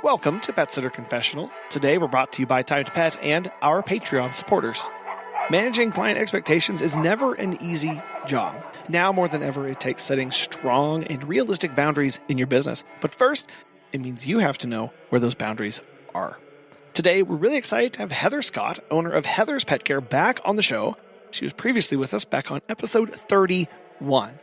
Welcome to Pet Sitter Confessional. Today we're brought to you by Time to Pet and our Patreon supporters. Managing client expectations is never an easy job. Now more than ever, it takes setting strong and realistic boundaries in your business. But first, it means you have to know where those boundaries are. Today, we're really excited to have Heather Scott, owner of Heather's Pet Care, back on the show. She was previously with us back on episode 31.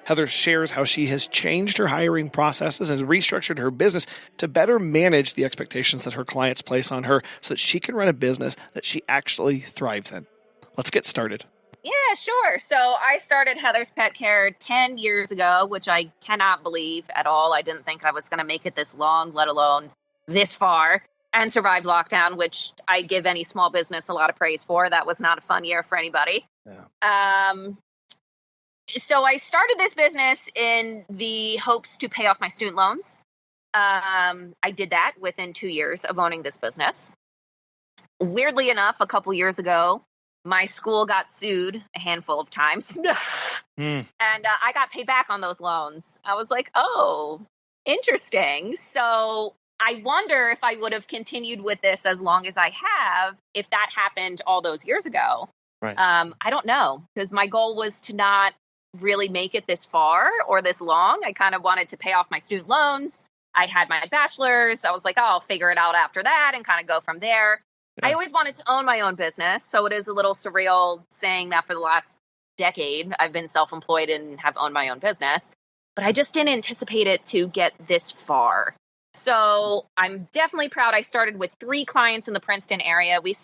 Heather shares how she has changed her hiring processes and restructured her business to better manage the expectations that her clients place on her so that she can run a business that she actually thrives in. Let's get started. Yeah, sure. So I started Heather's Pet Care 10 years ago, which I cannot believe at all. I didn't think I was going to make it this long, let alone this far, and survive lockdown, which I give any small business a lot of praise for. That was not a fun year for anybody. Yeah. So I started this business in the hopes to pay off my student loans. I did that within 2 years of owning this business. Weirdly enough, a couple years ago, my school got sued a handful of times. And I got paid back on those loans. I was like, oh, interesting. So I wonder if I would have continued with this as long as I have, if that happened all those years ago. Right. I don't know, because my goal was to not really make it this far or this long. I kind of wanted to pay off my student loans. I had my bachelor's. I was like, oh, I'll figure it out after that and kind of go from there. Yeah. I always wanted to own my own business. So it is a little surreal saying that for the last decade, I've been self-employed and have owned my own business, but I just didn't anticipate it to get this far. So I'm definitely proud. I started with 3 clients in the Princeton area. We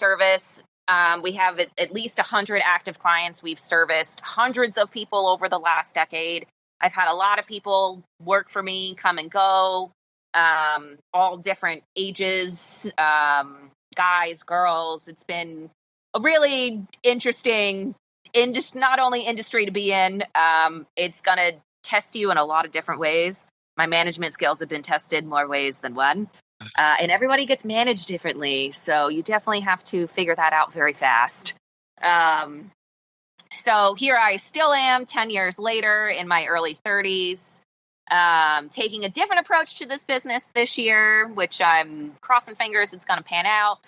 have at least 100 active clients. We've serviced hundreds of people over the last decade. I've had a lot of people work for me, come and go, all different ages, guys, girls. It's been a really interesting, not only industry to be in, it's going to test you in a lot of different ways. My management skills have been tested more ways than one. And everybody gets managed differently. So you definitely have to figure that out very fast. So here I still am 10 years later in my early 30s, taking a different approach to this business this year, which I'm crossing fingers it's going to pan out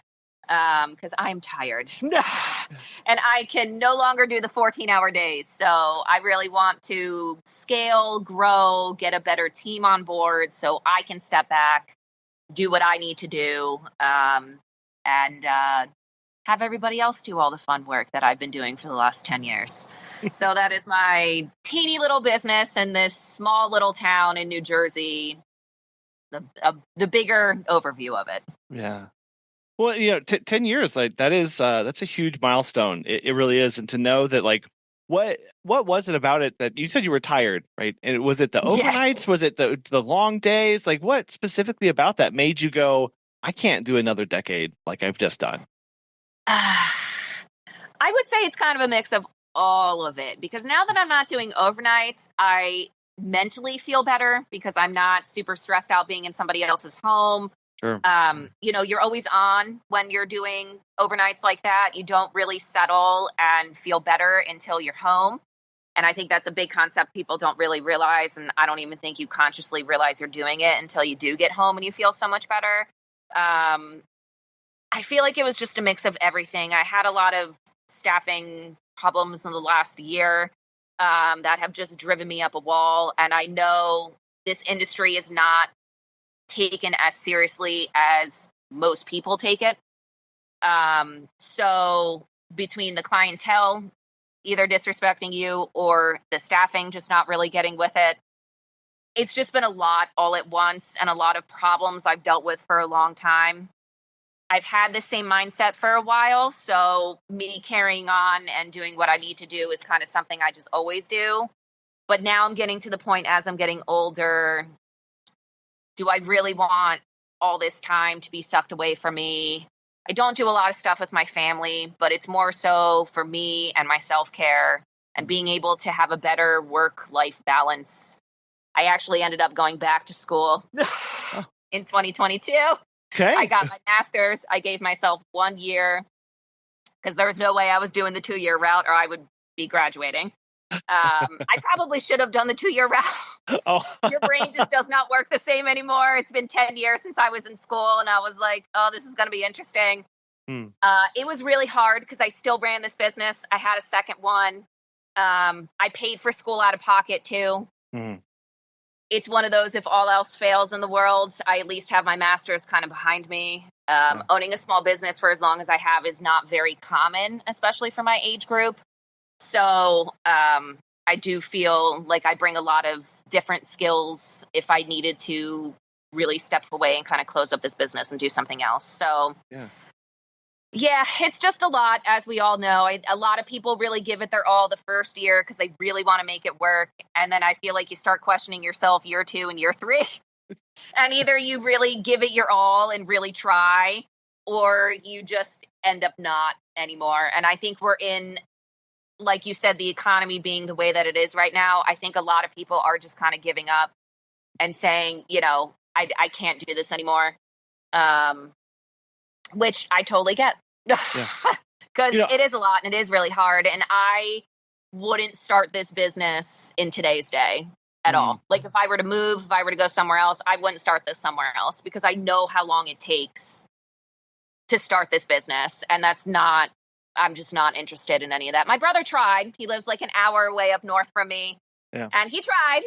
because I'm tired. And I can no longer do the 14-hour days. So I really want to scale, grow, get a better team on board so I can step back, do what I need to do, and have everybody else do all the fun work that I've been doing for the last 10 years. So that is my teeny little business in this small little town in New Jersey, the bigger overview of it. Yeah. Well, 10 years, like that's a huge milestone. It really is. And to know that, like, what was it about it that you said you were tired, right? And was it the overnights? Yes. Was it the long days? Like, what specifically about that made you go, I can't do another decade like I've just done? I would say it's kind of a mix of all of it, because now that I'm not doing overnights, I mentally feel better because I'm not super stressed out being in somebody else's home. Sure. You're always on when you're doing overnights like that. You don't really settle and feel better until you're home. And I think that's a big concept people don't really realize. And I don't even think you consciously realize you're doing it until you do get home and you feel so much better. I feel like it was just a mix of everything. I had a lot of staffing problems in the last year that have just driven me up a wall. And I know this industry is not taken as seriously as most people take it. So between the clientele either disrespecting you or the staffing just not really getting with it, it's just been a lot all at once and a lot of problems I've dealt with for a long time. I've had the same mindset for a while, so me carrying on and doing what I need to do is kind of something I just always do. But now I'm getting to the point as I'm getting older, do I really want all this time to be sucked away from me? I don't do a lot of stuff with my family, but it's more so for me and my self-care and being able to have a better work-life balance. I actually ended up going back to school in 2022. Okay. I got my master's. I gave myself 1 year because there was no way I was doing the 2-year route or I would be graduating. I probably should have done the 2-year route. Oh, Your brain just does not work the same anymore. It's been 10 years since I was in school, and I was like, oh, this is going to be interesting. hmm. It was really hard because I still ran this business. I had a second one. I paid for school out of pocket too. Hmm. It's one of those, if all else fails in the world, I at least have my master's kind of behind me. Yeah. Owning a small business for as long as I have is not very common, especially for my age group. So I do feel like I bring a lot of different skills if I needed to really step away and kind of close up this business and do something else. So yeah, it's just a lot, as we all know. A lot of people really give it their all the first year because they really want to make it work. And then I feel like you start questioning yourself year 2 and year 3. And either you really give it your all and really try, or you just end up not anymore. And I think we're in, like you said, the economy being the way that it is right now, I think a lot of people are just kind of giving up and saying, I can't do this anymore. Which I totally get. Because it is a lot and it is really hard. And I wouldn't start this business in today's day at all. Like if I were to move, if I were to go somewhere else, I wouldn't start this somewhere else because I know how long it takes to start this business. And I'm just not interested in any of that. My brother tried. He lives like an hour away up north from me. Yeah. And he tried.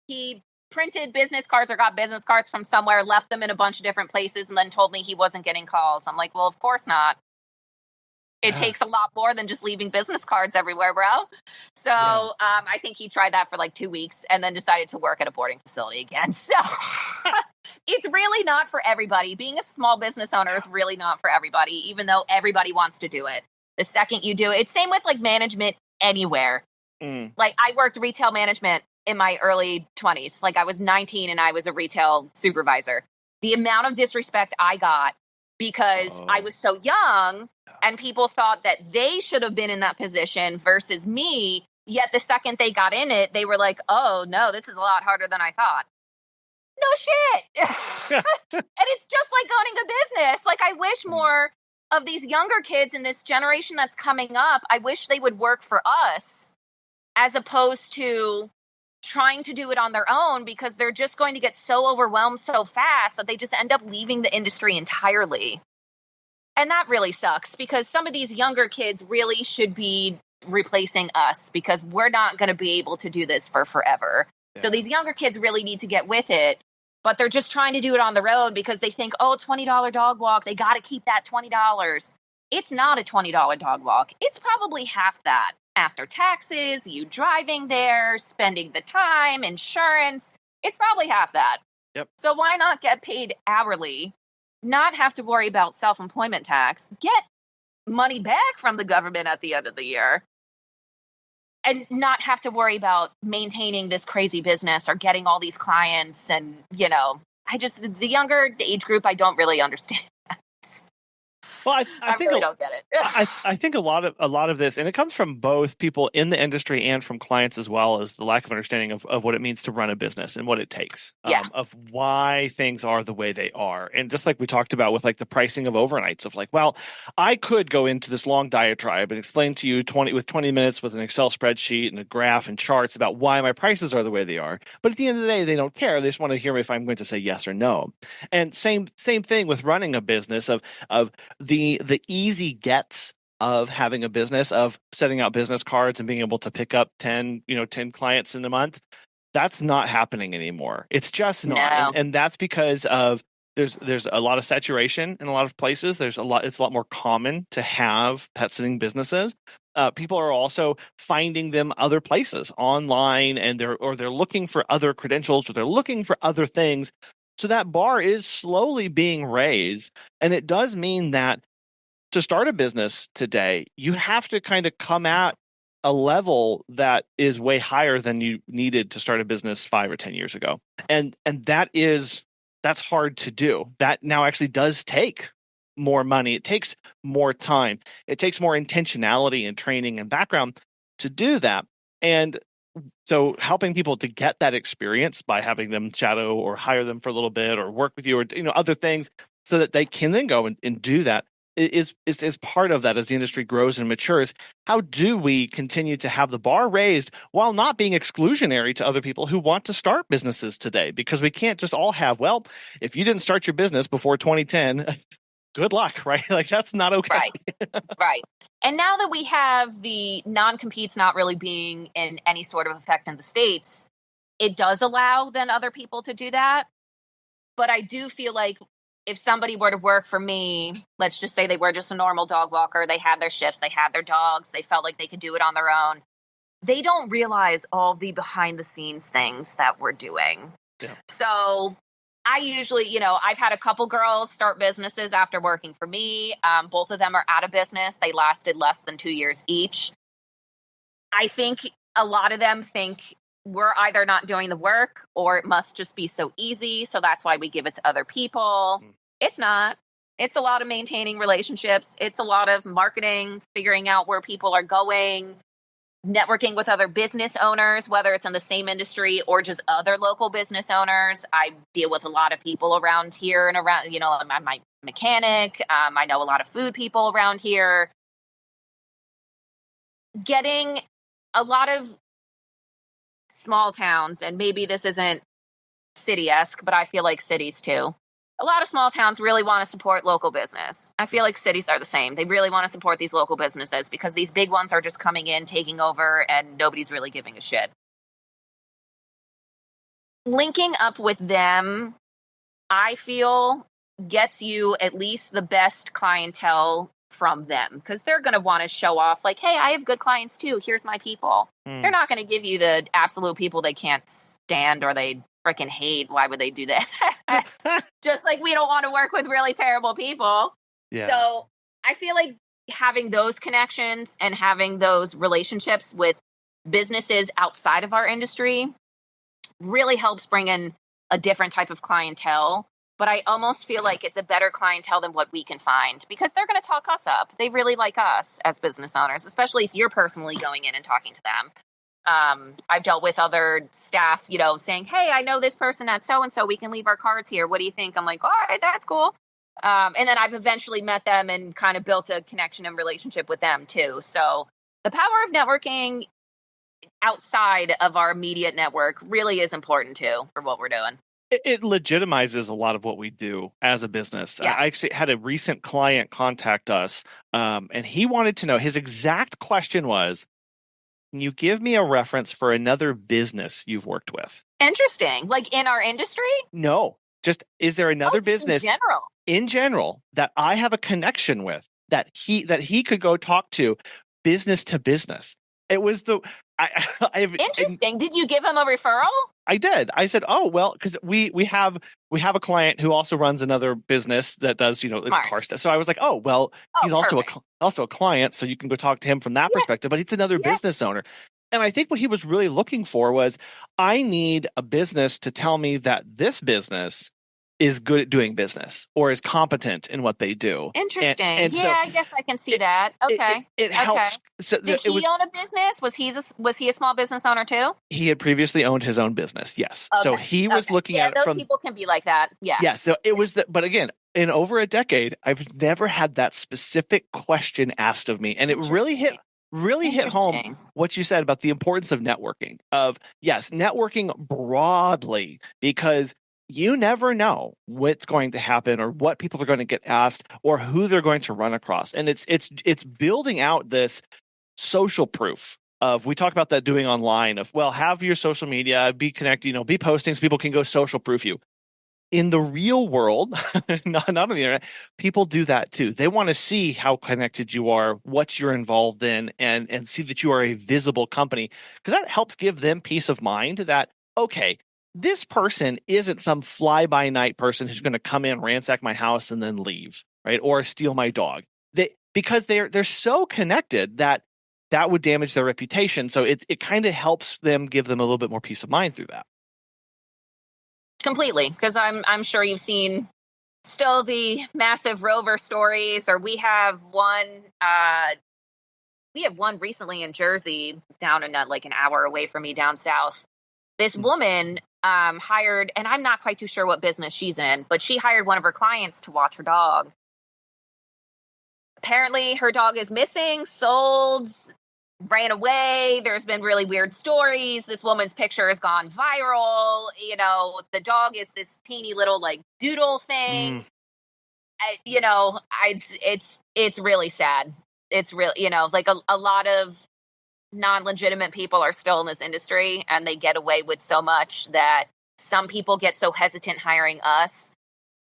He printed business cards or got business cards from somewhere, left them in a bunch of different places, and then told me he wasn't getting calls. I'm like, well, of course not. It takes a lot more than just leaving business cards everywhere, bro. So I think he tried that for like 2 weeks and then decided to work at a boarding facility again. So it's really not for everybody. Being a small business owner is really not for everybody, even though everybody wants to do it. The second you do it, it's same with like management anywhere. Like I worked retail management in my early 20s. Like I was 19 and I was a retail supervisor. The amount of disrespect I got because I was so young and people thought that they should have been in that position versus me. Yet the second they got in it, they were like, oh no, this is a lot harder than I thought. No shit. And it's just like owning a business. Like I wish more of these younger kids in this generation that's coming up, I wish they would work for us as opposed to trying to do it on their own because they're just going to get so overwhelmed so fast that they just end up leaving the industry entirely. And that really sucks because some of these younger kids really should be replacing us because we're not going to be able to do this for forever. Yeah. So these younger kids really need to get with it, but they're just trying to do it on their own because they think, oh, $20 dog walk, they got to keep that $20. It's not a $20 dog walk. It's probably half that. After taxes, you driving there, spending the time, insurance, it's probably half that. Yep. So why not get paid hourly, not have to worry about self-employment tax, get money back from the government at the end of the year, and not have to worry about maintaining this crazy business or getting all these clients. And, the younger age group, I don't really understand. Well, I think really don't get it. I think a lot of this, and it comes from both people in the industry and from clients as well, is the lack of understanding of what it means to run a business and what it takes, of why things are the way they are. And just like we talked about with like the pricing of overnights of like, well, I could go into this long diatribe and explain to you 20 minutes with an Excel spreadsheet and a graph and charts about why my prices are the way they are. But at the end of the day, they don't care. They just want to hear if I'm going to say yes or no. And same thing with running a business of the easy gets of having a business, of setting out business cards and being able to pick up 10 clients in a month. That's not happening anymore. It's just not. No. And that's because of there's a lot of saturation in a lot of places. It's a lot more common to have pet sitting businesses. People are also finding them other places online, and they're looking for other credentials, or they're looking for other things. So that bar is slowly being raised. And it does mean that to start a business today, you have to kind of come at a level that is way higher than you needed to start a business 5 or 10 years ago. And that's hard to do. That now actually does take more money. It takes more time. It takes more intentionality and training and background to do that. And so helping people to get that experience by having them shadow or hire them for a little bit or work with you or other things so that they can then go and do that is part of that as the industry grows and matures. How do we continue to have the bar raised while not being exclusionary to other people who want to start businesses today? Because we can't just all have, well, if you didn't start your business before 2010, good luck, right? Like, that's not okay. Right. And now that we have the non-competes not really being in any sort of effect in the States, it does allow then other people to do that. But I do feel like if somebody were to work for me, let's just say they were just a normal dog walker, they had their shifts, they had their dogs, they felt like they could do it on their own. They don't realize all the behind the scenes things that we're doing. Yeah. So I usually, I've had a couple girls start businesses after working for me. Both of them are out of business. They lasted less than 2 years each. I think a lot of them think we're either not doing the work or it must just be so easy. So that's why we give it to other people. It's not. It's a lot of maintaining relationships. It's a lot of marketing, figuring out where people are going, networking with other business owners, whether it's in the same industry or just other local business owners. I deal with a lot of people around here and around, I'm my mechanic. I know a lot of food people around here. Getting a lot of small towns, and maybe this isn't city-esque, but I feel like cities too. A lot of small towns really want to support local business. I feel like cities are the same. They really want to support these local businesses because these big ones are just coming in, taking over, and nobody's really giving a shit. Linking up with them, I feel, gets you at least the best clientele from them because they're going to want to show off like, hey, I have good clients too. Here's my people. They're not going to give you the absolute people they can't stand or they freaking hate. Why would they do that? Just like we don't want to work with really terrible people. Yeah. So I feel like having those connections and having those relationships with businesses outside of our industry really helps bring in a different type of clientele. But I almost feel like it's a better clientele than what we can find because they're going to talk us up. They really like us as business owners, especially if you're personally going in and talking to them. I've dealt with other staff, saying, hey, I know this person at so-and-so. We can leave our cards here. What do you think? I'm like, all right, that's cool. And then I've eventually met them and kind of built a connection and relationship with them too. So the power of networking outside of our immediate network really is important too for what we're doing. It legitimizes a lot of what we do as a business. Yeah. I actually had a recent client contact us, and he wanted to know, his exact question was, can you give me a reference for another business you've worked with? Interesting. Like in our industry? No, just is there another business in general that I have a connection with that he could go talk to business. It was interesting. Did you give him a referral? I did. I said, oh, well, because we have a client who also runs another business that does, it's car stuff. So I was like, oh, well, he's also a client, so you can go talk to him from that perspective, but it's another business owner. And I think what he was really looking for was, I need a business to tell me that this business is good at doing business or is competent in what they do. Interesting. And yeah, so I guess I can see that. Okay. It helps. So did he own a business? Was he a small business owner too? He had previously owned his own business. Yes. Okay. So he was looking at it from. Those people can be like that. Yeah. Yeah. So it was but again, in over a decade, I've never had that specific question asked of me. And it really hit home what you said about the importance of networking, networking broadly, because you never know what's going to happen or what people are going to get asked or who they're going to run across. And it's building out this social proof of, we talk about that doing online of, well, have your social media, be connected, be posting so people can go social proof you. In the real world, not on the internet, people do that too. They want to see how connected you are, what you're involved in, and see that you are a visible company, because that helps give them peace of mind that, okay, this person isn't some fly-by-night person who's going to come in, ransack my house, and then leave, right? Or steal my dog. Because they're so connected that would damage their reputation. So it kind of helps them, give them a little bit more peace of mind through that. Completely, because I'm sure you've seen still the massive rover stories, or we have one recently in Jersey, down in like an hour away from me down south. This woman hired, and I'm not quite too sure what business she's in, but she hired one of her clients to watch her dog. apparently her dog is missing, sold, ran away. There's been really weird stories. This woman's picture has gone viral. The dog is this teeny little like doodle thing. It's really sad. It's real, like a lot of non-legitimate people are still in this industry and they get away with so much that some people get so hesitant hiring us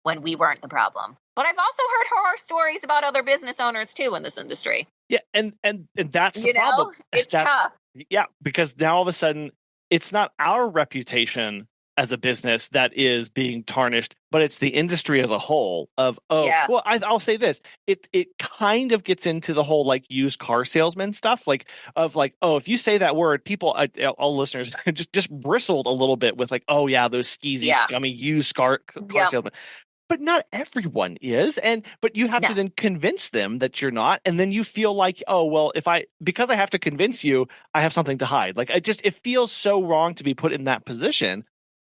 when we weren't the problem. But I've also heard horror stories about other business owners too in this industry. Yeah, and that's the problem. It's tough. Yeah, because now all of a sudden it's not our reputation as a business that is being tarnished, but it's the industry as a whole of, well, I'll say this. It kind of gets into the whole like used car salesman stuff, like if you say that word, people, all listeners just bristled a little bit with like, oh yeah, those skeezy, scummy used car salesmen. But not everyone is, but you have to then convince them that you're not, and then you feel like, oh well, because I have to convince you, I have something to hide. Like it feels so wrong to be put in that position.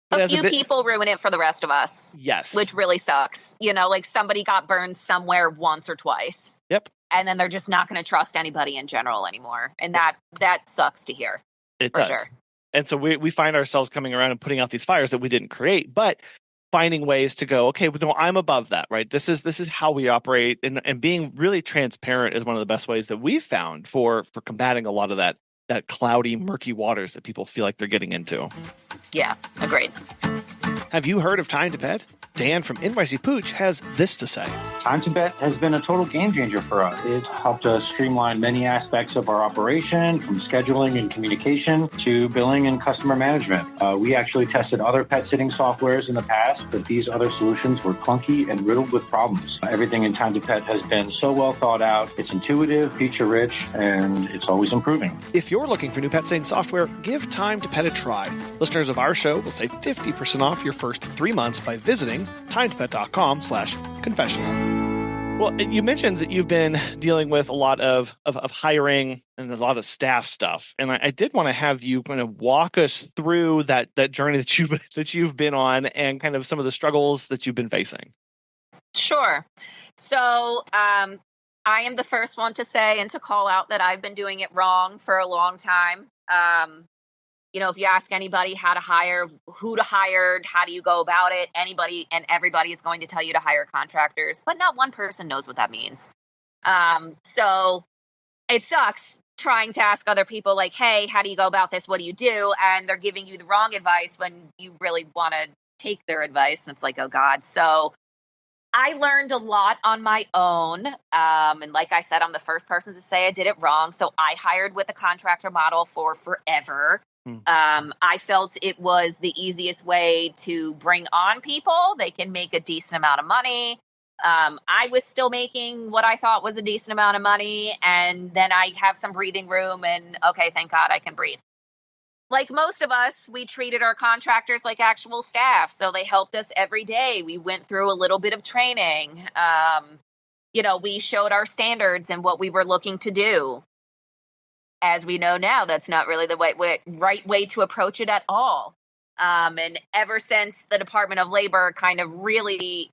But a few people ruin it for the rest of us. Yes, which really sucks. Like somebody got burned somewhere once or twice. Yep, and then they're just not going to trust anybody in general anymore, and that sucks to hear. It does. Sure. And so we find ourselves coming around and putting out these fires that we didn't create, but finding ways to go, okay, no, I'm above that, right? This is how we operate, and being really transparent is one of the best ways that we've found for combating a lot of that cloudy, murky waters that people feel like they're getting into. Yeah, agreed. Have you heard of Time to Pet? Dan from NYC Pooch has this to say. Time to Pet has been a total game changer for us. It helped us streamline many aspects of our operation, from scheduling and communication to billing and customer management. We actually tested other pet sitting softwares in the past, but these other solutions were clunky and riddled with problems. Everything in Time to Pet has been so well thought out. It's intuitive, feature-rich, and it's always improving. If you're looking for new pet sitting software, give Time to Pet a try. Listeners of our show will save 50% off your first 3 months by visiting timetopet.com/confessional. Well, you mentioned that you've been dealing with a lot of hiring and a lot of staff stuff, and I did want to have you kind of walk us through that journey that you've been on, and kind of some of the struggles that you've been facing. Sure. So, I am the first one to say and to call out that I've been doing it wrong for a long time. If you ask anybody how to hire, who to hire, how do you go about it, anybody and everybody is going to tell you to hire contractors, but not one person knows what that means. So it sucks trying to ask other people like, hey, how do you go about this? What do you do? And they're giving you the wrong advice when you really want to take their advice. And it's like, oh God. So I learned a lot on my own. And like I said, I'm the first person to say I did it wrong. So I hired with a contractor model for forever. I felt it was the easiest way to bring on people. They can make a decent amount of money. I was still making what I thought was a decent amount of money. And then I have some breathing room and, okay, thank God I can breathe. Like most of us, we treated our contractors like actual staff. So they helped us every day. We went through a little bit of training. We showed our standards and what we were looking to do. As we know now, that's not really the right way to approach it at all. And ever since the Department of Labor kind of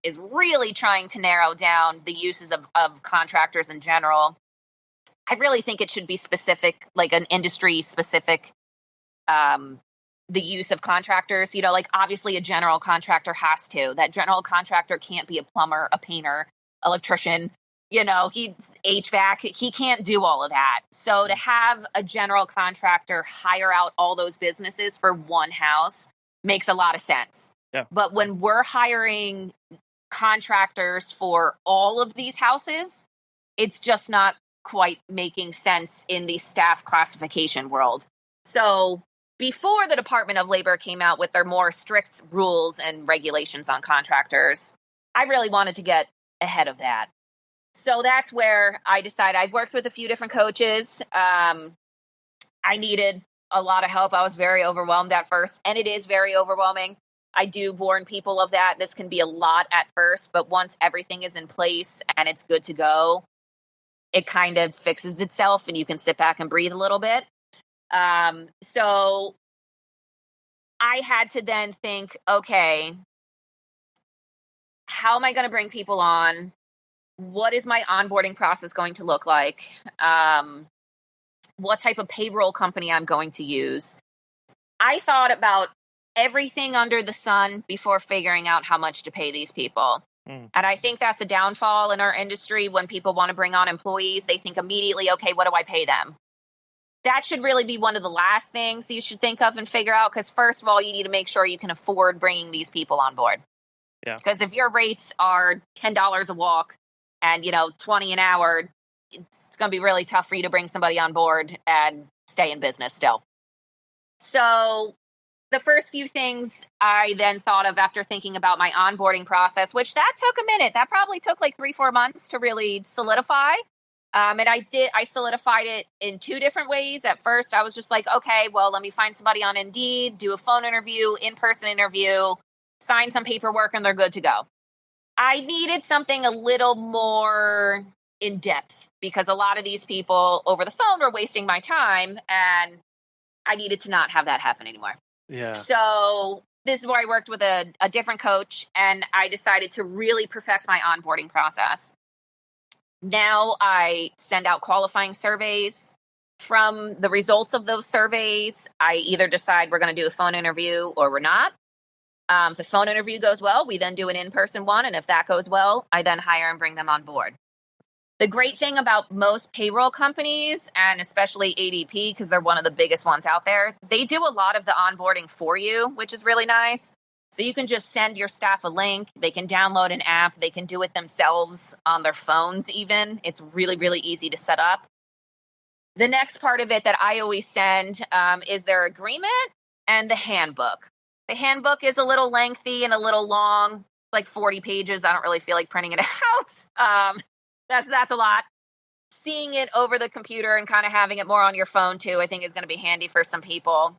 is really trying to narrow down the uses of contractors in general, I really think it should be specific, like an industry specific, the use of contractors. Obviously a general contractor has to. That general contractor can't be a plumber, a painter, electrician. He's HVAC, he can't do all of that. So to have a general contractor hire out all those businesses for one house makes a lot of sense. Yeah. But when we're hiring contractors for all of these houses, it's just not quite making sense in the staff classification world. So before the Department of Labor came out with their more strict rules and regulations on contractors, I really wanted to get ahead of that. So that's where I decided. I've worked with a few different coaches. I needed a lot of help. I was very overwhelmed at first, and it is very overwhelming. I do warn people of that. This can be a lot at first, but once everything is in place and it's good to go, it kind of fixes itself and you can sit back and breathe a little bit. So I had to then think, okay, how am I going to bring people on? what is my onboarding process going to look like? What type of payroll company I'm going to use. I thought about everything under the sun before figuring out how much to pay these people. And I think that's a downfall in our industry. When people want to bring on employees, they think immediately, okay, what do I pay them? That should really be one of the last things you should think of and figure out, because first of all, you need to make sure you can afford bringing these people on board. Yeah. Because if your rates are $10 a walk and, $20 an hour, it's going to be really tough for you to bring somebody on board and stay in business still. So the first few things I then thought of after thinking about my onboarding process, which that took a minute. That probably took like 3-4 months to really solidify. And I solidified it in 2 different ways. At first, I was just like, okay, well, let me find somebody on Indeed, do a phone interview, in-person interview, sign some paperwork, and they're good to go. I needed something a little more in depth because a lot of these people over the phone were wasting my time, and I needed to not have that happen anymore. Yeah. So this is where I worked with a different coach, and I decided to really perfect my onboarding process. Now I send out qualifying surveys. From the results of those surveys, I either decide we're going to do a phone interview or we're not. If the phone interview goes well, we then do an in-person one. And if that goes well, I then hire and bring them on board. The great thing about most payroll companies, and especially ADP, because they're one of the biggest ones out there, they do a lot of the onboarding for you, which is really nice. So you can just send your staff a link. They can download an app. They can do it themselves on their phones even. It's really, really easy to set up. The next part of it that I always send is their agreement and the handbook. The handbook is a little lengthy and a little long, like 40 pages. I don't really feel like printing it out. That's a lot. Seeing it over the computer and kind of having it more on your phone too, I think is going to be handy for some people.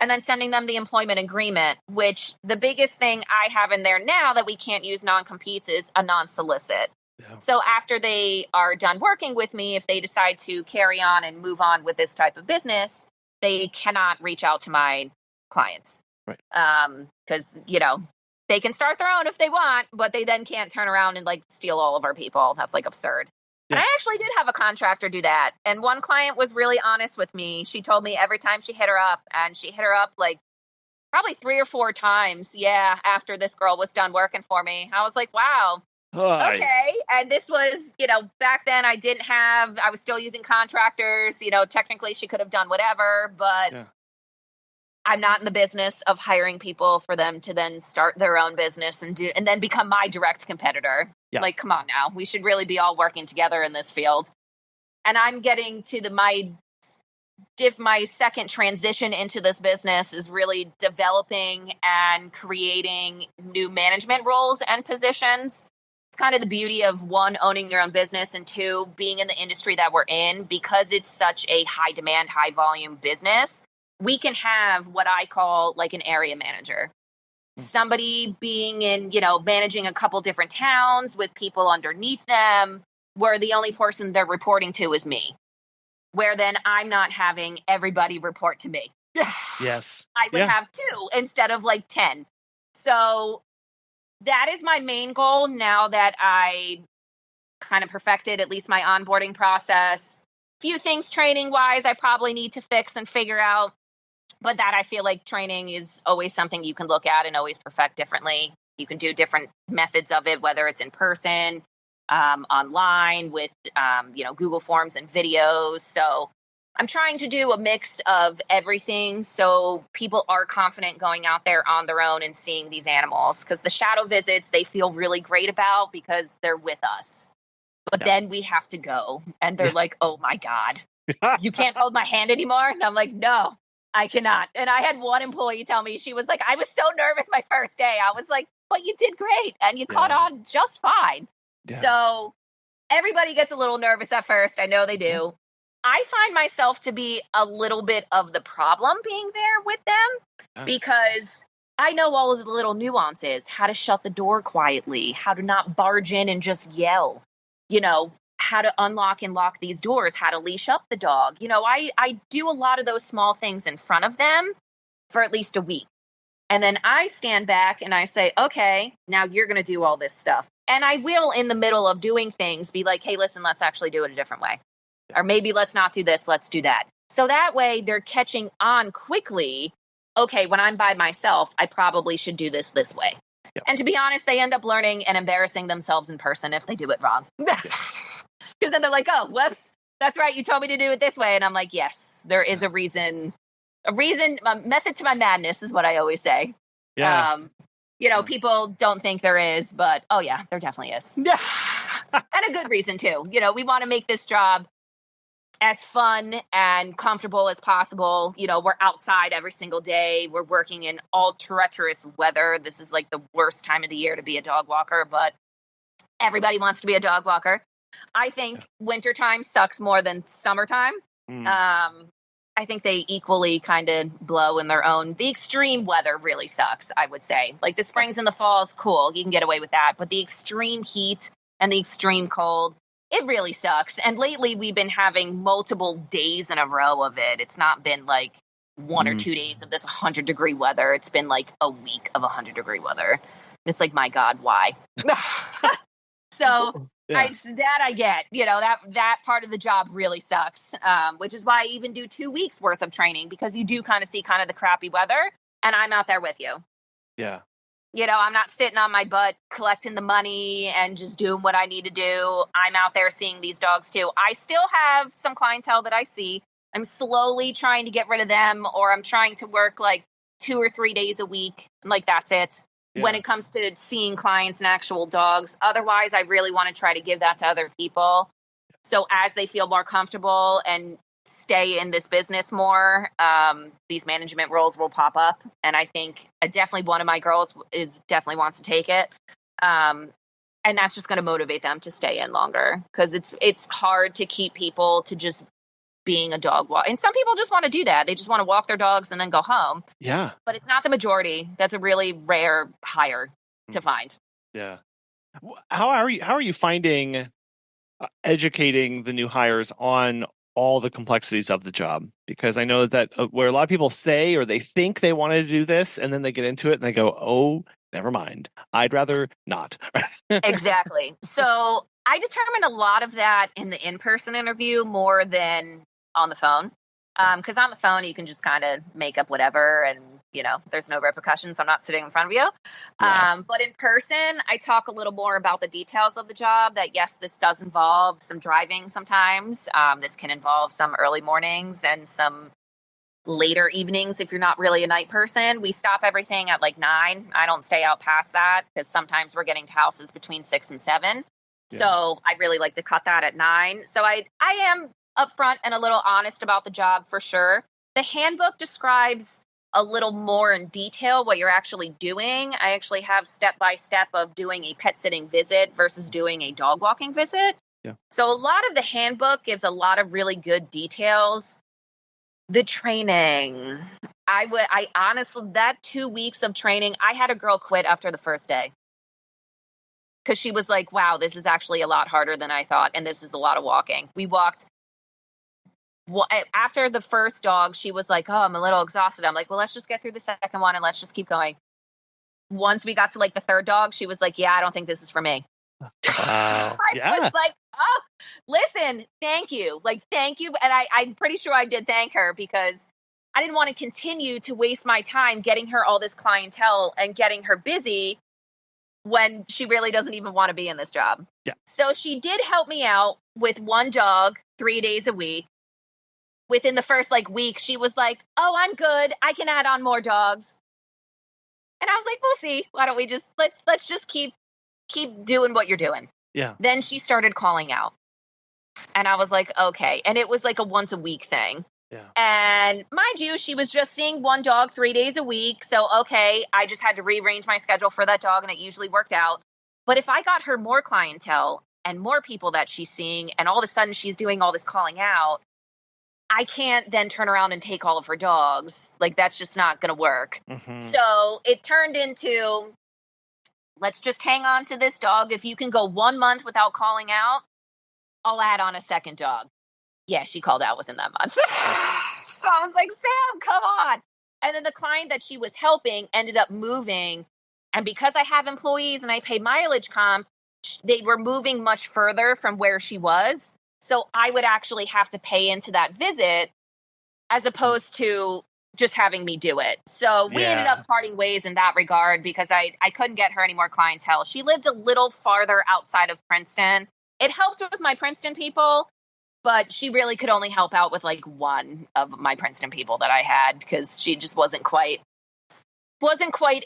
And then sending them the employment agreement, which the biggest thing I have in there now that we can't use non-competes is a non-solicit. Yeah. So after they are done working with me, if they decide to carry on and move on with this type of business, they cannot reach out to my clients. Right. Because, they can start their own if they want, but they then can't turn around and steal all of our people. That's absurd. Yeah. And I actually did have a contractor do that. And one client was really honest with me. She told me every time she hit her up, and she hit her up probably 3 or 4 times. Yeah. After this girl was done working for me, I was like, wow. Okay. And this was, back then I was still using contractors, technically she could have done whatever, but yeah. I'm not in the business of hiring people for them to then start their own business and then become my direct competitor. Yeah. Come on now. We should really be all working together in this field. And I'm getting to my second transition into this business is really developing and creating new management roles and positions. It's kind of the beauty of 1, owning your own business, and 2, being in the industry that we're in, because it's such a high demand, high volume business. We can have what I call an area manager. Somebody being in, managing a couple different towns with people underneath them, where the only person they're reporting to is me. Where then I'm not having everybody report to me. Yes. I would have 2 instead of 10. So that is my main goal now that I kind of perfected at least my onboarding process. Few things training wise I probably need to fix and figure out. But that I feel like training is always something you can look at and always perfect differently. You can do different methods of it, whether it's in person, online with, Google Forms and videos. So I'm trying to do a mix of everything so people are confident going out there on their own and seeing these animals. Because the shadow visits, they feel really great about because they're with us. But then we have to go. And they're like, oh, my God, you can't hold my hand anymore? And I'm like, no. I cannot. And I had one employee tell me, she was like, I was so nervous my first day. I was like, but you did great. And you caught on just fine. Yeah. So everybody gets a little nervous at first. I know they do. I find myself to be a little bit of the problem being there with them because I know all of the little nuances, how to shut the door quietly, how to not barge in and just yell, how to unlock and lock these doors, how to leash up the dog. I do a lot of those small things in front of them for at least a week. And then I stand back and I say, okay, now you're going to do all this stuff. And I will, in the middle of doing things, be like, hey, listen, let's actually do it a different way. Or maybe let's not do this, let's do that. So that way they're catching on quickly. Okay, when I'm by myself, I probably should do this way. Yep. And to be honest, they end up learning and embarrassing themselves in person if they do it wrong. Because then they're like, oh, whoops, that's right, you told me to do it this way. And I'm like, yes, there is a reason, a method to my madness is what I always say. Yeah. People don't think there is, but oh yeah, there definitely is. And a good reason too. We want to make this job as fun and comfortable as possible. We're outside every single day. We're working in all treacherous weather. This is like the worst time of the year to be a dog walker, but everybody wants to be a dog walker. I think wintertime sucks more than summertime. I think they equally kind of blow in their own. The extreme weather really sucks, I would say. Like the springs and the falls, cool. You can get away with that. But the extreme heat and the extreme cold, it really sucks. And lately we've been having multiple days in a row of it. It's not been like 1 or 2 days of this 100-degree weather. It's been like a week of 100-degree weather. It's like, my God, why? So I get, that part of the job really sucks, which is why I even do 2 weeks worth of training, because you do kind of see kind of the crappy weather and I'm out there with you. Yeah. I'm not sitting on my butt collecting the money and just doing what I need to do. I'm out there seeing these dogs too. I still have some clientele that I see. I'm slowly trying to get rid of them, or I'm trying to work like 2 or 3 days a week. Like that's it. Yeah. When it comes to seeing clients and actual dogs. Otherwise, I really want to try to give that to other people. So as they feel more comfortable and stay in this business more, these management roles will pop up. And I think definitely one of my girls definitely wants to take it. And that's just going to motivate them to stay in longer, because it's hard to keep people to just being a dog walk. And some people just want to do that. They just want to walk their dogs and then go home. Yeah. But it's not the majority. That's a really rare hire to find. Yeah. How are you finding educating the new hires on all the complexities of the job? Because I know that where a lot of people say, or they think they wanted to do this, and then they get into it and they go, oh, never mind, I'd rather not. Exactly. So I determined a lot of that in the in-person interview more than on the phone. Because on the phone, you can just kind of make up whatever and, there's no repercussions. I'm not sitting in front of you. Yeah. But in person, I talk a little more about the details of the job, that, yes, this does involve some driving sometimes. This can involve some early mornings and some later evenings if you're not really a night person. We stop everything at like 9. I don't stay out past that, because sometimes we're getting to houses between 6 and 7. Yeah. So I really like to cut that at 9. So I am upfront and a little honest about the job for sure. The handbook describes a little more in detail what you're actually doing. I actually have step-by-step of doing a pet sitting visit versus doing a dog walking visit. Yeah. So a lot of the handbook gives a lot of really good details. The training, I honestly, that 2 weeks of training, I had a girl quit after the first day, because she was like, wow, this is actually a lot harder than I thought. And this is a lot of walking. We walked. After the first dog, she was like, oh, I'm a little exhausted. I'm like, well, let's just get through the second one and let's just keep going. Once we got to like the third dog, she was like, yeah, I don't think this is for me. Wow. I was like, oh, listen, thank you. Like, thank you. And I'm pretty sure I did thank her, because I didn't want to continue to waste my time getting her all this clientele and getting her busy when she really doesn't even want to be in this job. Yeah. So she did help me out with one dog 3 days a week. Within the first week, she was like, oh, I'm good. I can add on more dogs. And I was like, we'll see. Why don't we just, let's just keep doing what you're doing. Yeah. Then she started calling out. And I was like, okay. And it was like a once a week thing. Yeah. And mind you, she was just seeing one dog 3 days a week. So, okay, I just had to rearrange my schedule for that dog, and it usually worked out. But if I got her more clientele and more people that she's seeing, and all of a sudden she's doing all this calling out, I can't then turn around and take all of her dogs. Like, that's just not going to work. Mm-hmm. So it turned into, let's just hang on to this dog. If you can go 1 month without calling out, I'll add on a second dog. Yeah, she called out within that month. So I was like, Sam, come on. And then the client that she was helping ended up moving. And because I have employees and I pay mileage comp, they were moving much further from where she was. So I would actually have to pay into that visit as opposed to just having me do it. So we ended up parting ways in that regard because I couldn't get her any more clientele. She lived a little farther outside of Princeton. It helped with my Princeton people, but she really could only help out with like one of my Princeton people that I had because she just wasn't quite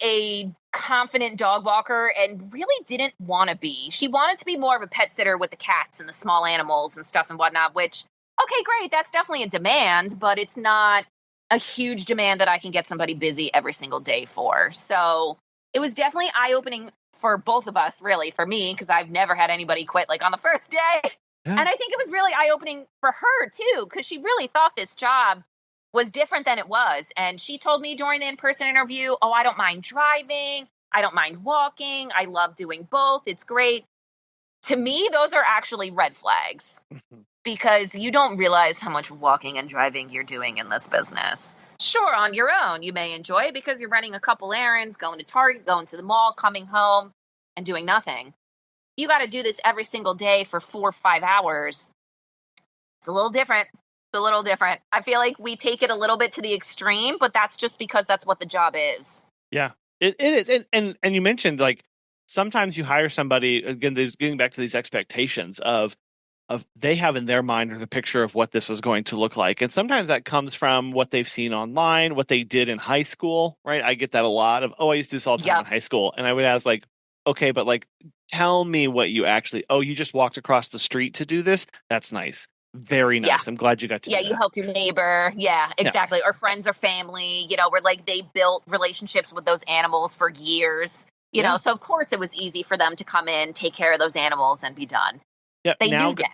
a confident dog walker and really didn't want to be. She wanted to be more of a pet sitter with the cats and the small animals and stuff and whatnot, which, okay, great. That's definitely a demand, but it's not a huge demand that I can get somebody busy every single day for. So it was definitely eye-opening for both of us, really, for me, because I've never had anybody quit like on the first day. Yeah. And I think it was really eye-opening for her, too, because she really thought this job was different than it was. And she told me during the in-person interview, oh, I don't mind driving. I don't mind walking. I love doing both. It's great. To me, those are actually red flags because you don't realize how much walking and driving you're doing in this business. Sure, on your own, you may enjoy it because you're running a couple errands, going to Target, going to the mall, coming home, and doing nothing. You got to do this every single day for 4 or 5 hours. It's a little different. I feel like we take it a little bit to the extreme, but that's just because that's what the job is. Yeah, it is. And you mentioned like sometimes you hire somebody, again, getting back to these expectations of they have in their mind the picture of what this is going to look like. And sometimes that comes from what they've seen online, what they did in high school, right? I get that a lot of, I used to do this all the time in high school. And I would ask like, okay, but like, tell me what you actually, you just walked across the street to do this? That's nice. Very nice. Yeah. I'm glad you got to do that. You helped your neighbor. Yeah, exactly. Yeah. Or friends or family, where like they built relationships with those animals for years, you know, so of course it was easy for them to come in, take care of those animals and be done. Yeah. They knew that.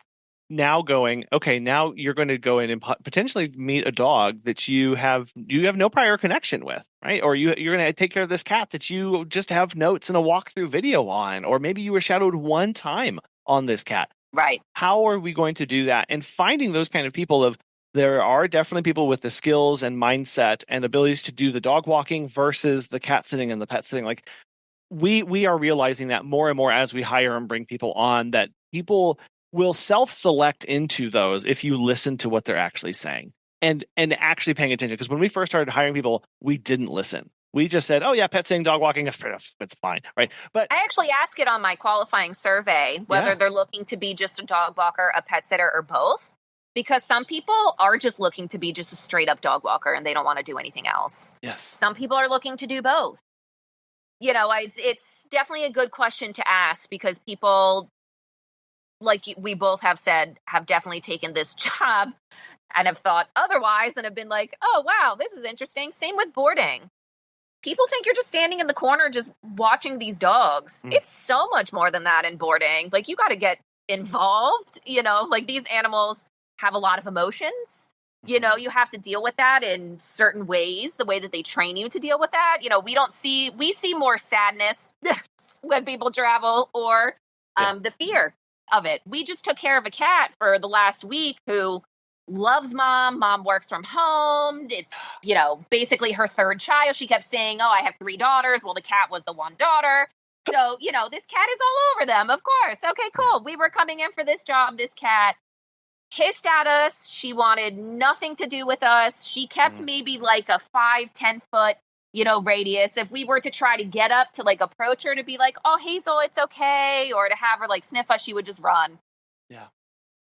Now now you're going to go in and potentially meet a dog that you have no prior connection with, right? Or you're going to take care of this cat that you just have notes and a walkthrough video on, or maybe you were shadowed one time on this cat. Right. How are we going to do that? And finding those kind of people there are definitely people with the skills and mindset and abilities to do the dog walking versus the cat sitting and the pet sitting. Like we are realizing that more and more as we hire and bring people on, that people will self-select into those if you listen to what they're actually saying and actually paying attention. Because when we first started hiring people, we didn't listen. We just said, oh yeah, pet sitting, dog walking, it's fine, right? But I actually ask it on my qualifying survey whether they're looking to be just a dog walker, a pet sitter, or both. Because some people are just looking to be just a straight up dog walker and they don't want to do anything else. Yes. Some people are looking to do both. It's definitely a good question to ask because people, like we both have said, have definitely taken this job and have thought otherwise and have been like, oh, wow, this is interesting. Same with boarding. People think you're just standing in the corner just watching these dogs. It's so much more than that in boarding. Like, you got to get involved, like these animals have a lot of emotions. You have to deal with that in certain ways, the way that they train you to deal with that. We see more sadness when people travel or the fear of it. We just took care of a cat for the last week who loves mom. Mom works from home. It's, basically her third child. She kept saying, oh, I have 3 daughters. Well, the cat was the one daughter. So, this cat is all over them, of course. Okay, cool. We were coming in for this job. This cat hissed at us. She wanted nothing to do with us. She kept maybe like a 5-10 foot, radius. If we were to try to get up to like approach her to be like, oh, Hazel, it's okay. Or to have her like sniff us, she would just run. Yeah.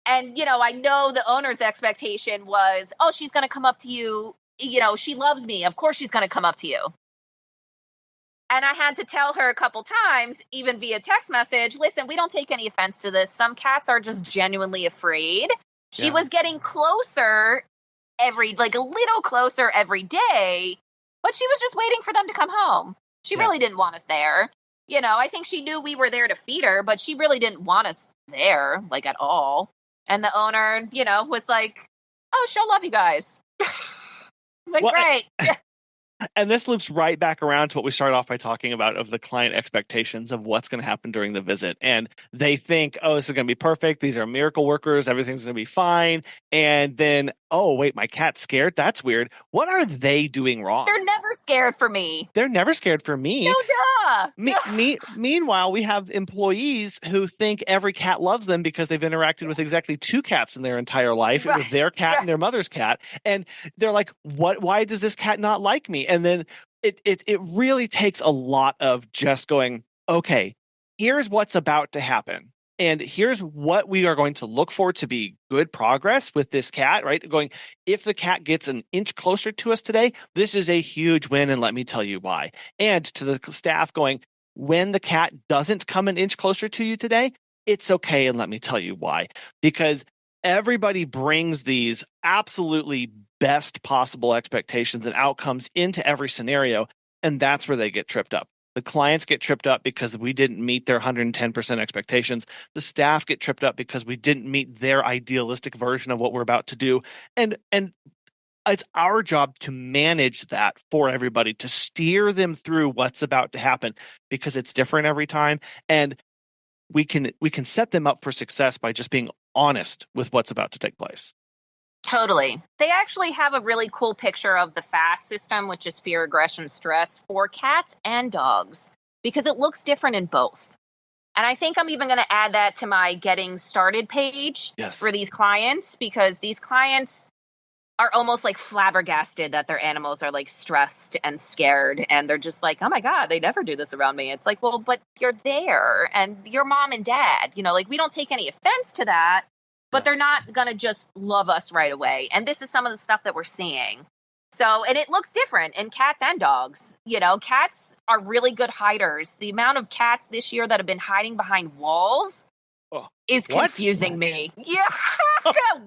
And, I know the owner's expectation was, oh, she's going to come up to you. She loves me. Of course she's going to come up to you. And I had to tell her a couple times, even via text message, listen, we don't take any offense to this. Some cats are just genuinely afraid. She was getting closer a little closer every day, but she was just waiting for them to come home. She really didn't want us there. I think she knew we were there to feed her, but she really didn't want us there, like at all. And the owner, was like, oh, she'll love you guys. Like, great. And this loops right back around to what we started off by talking about of the client expectations of what's going to happen during the visit. And they think, oh, this is going to be perfect. These are miracle workers. Everything's going to be fine. And then, oh, wait, my cat's scared. That's weird. What are they doing wrong? They're never scared for me. They're never scared for me. No, duh. Meanwhile, we have employees who think every cat loves them because they've interacted with exactly 2 cats in their entire life. It was their cat and their mother's cat. And they're like, what? Why does this cat not like me? And then it really takes a lot of just going, okay, here's what's about to happen. And here's what we are going to look for to be good progress with this cat, right? Going, if the cat gets an inch closer to us today, this is a huge win, and let me tell you why. And to the staff going, when the cat doesn't come an inch closer to you today, it's okay, and let me tell you why. Because everybody brings these absolutely best possible expectations and outcomes into every scenario, and that's where they get tripped up. The clients get tripped up because we didn't meet their 110% expectations. The staff get tripped up because we didn't meet their idealistic version of what we're about to do. And it's our job to manage that for everybody, to steer them through what's about to happen, because it's different every time. And we can set them up for success by just being honest with what's about to take place. Totally. They actually have a really cool picture of the FAST system, which is fear, aggression, stress, for cats and dogs, because it looks different in both. And I think I'm even going to add that to my getting started page for these clients, because these clients are almost like flabbergasted that their animals are like stressed and scared. And they're just like, oh my God, they never do this around me. It's like, well, but you're there and your mom and dad, like we don't take any offense to that. But they're not going to just love us right away. And this is some of the stuff that we're seeing. So, and it looks different in cats and dogs. Cats are really good hiders. The amount of cats this year that have been hiding behind walls is confusing me. Yeah,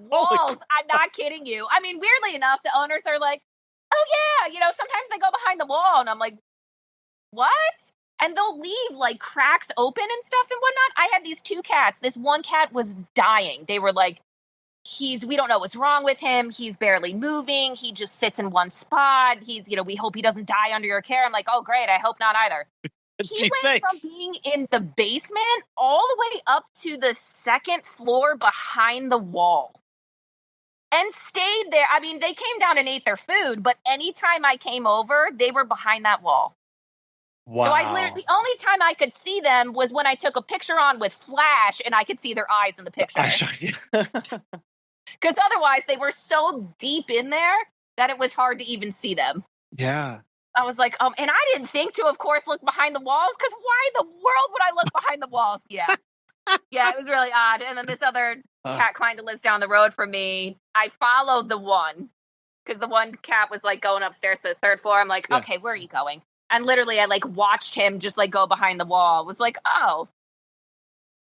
walls. I'm not kidding you. I mean, weirdly enough, the owners are like, oh yeah, sometimes they go behind the wall. And I'm like, what? And they'll leave like cracks open and stuff and whatnot. I had these 2 cats. This one cat was dying. They were like, we don't know what's wrong with him. He's barely moving. He just sits in one spot. We hope he doesn't die under your care. I'm like, oh, great. I hope not either. He went from being in the basement all the way up to the 2nd floor behind the wall and stayed there. I mean, they came down and ate their food, but anytime I came over, they were behind that wall. Wow. So the only time I could see them was when I took a picture on with flash and I could see their eyes in the picture. Because otherwise they were so deep in there that it was hard to even see them. Yeah. I was like, and I didn't think to, of course, look behind the walls, because why in the world would I look behind the walls? Yeah. Yeah, it was really odd. And then this other cat client that lives down the road from me, I followed the one, because the one cat was like going upstairs to the 3rd floor. I'm like, okay, where are you going? And literally, I like watched him just like go behind the wall. Was like, oh,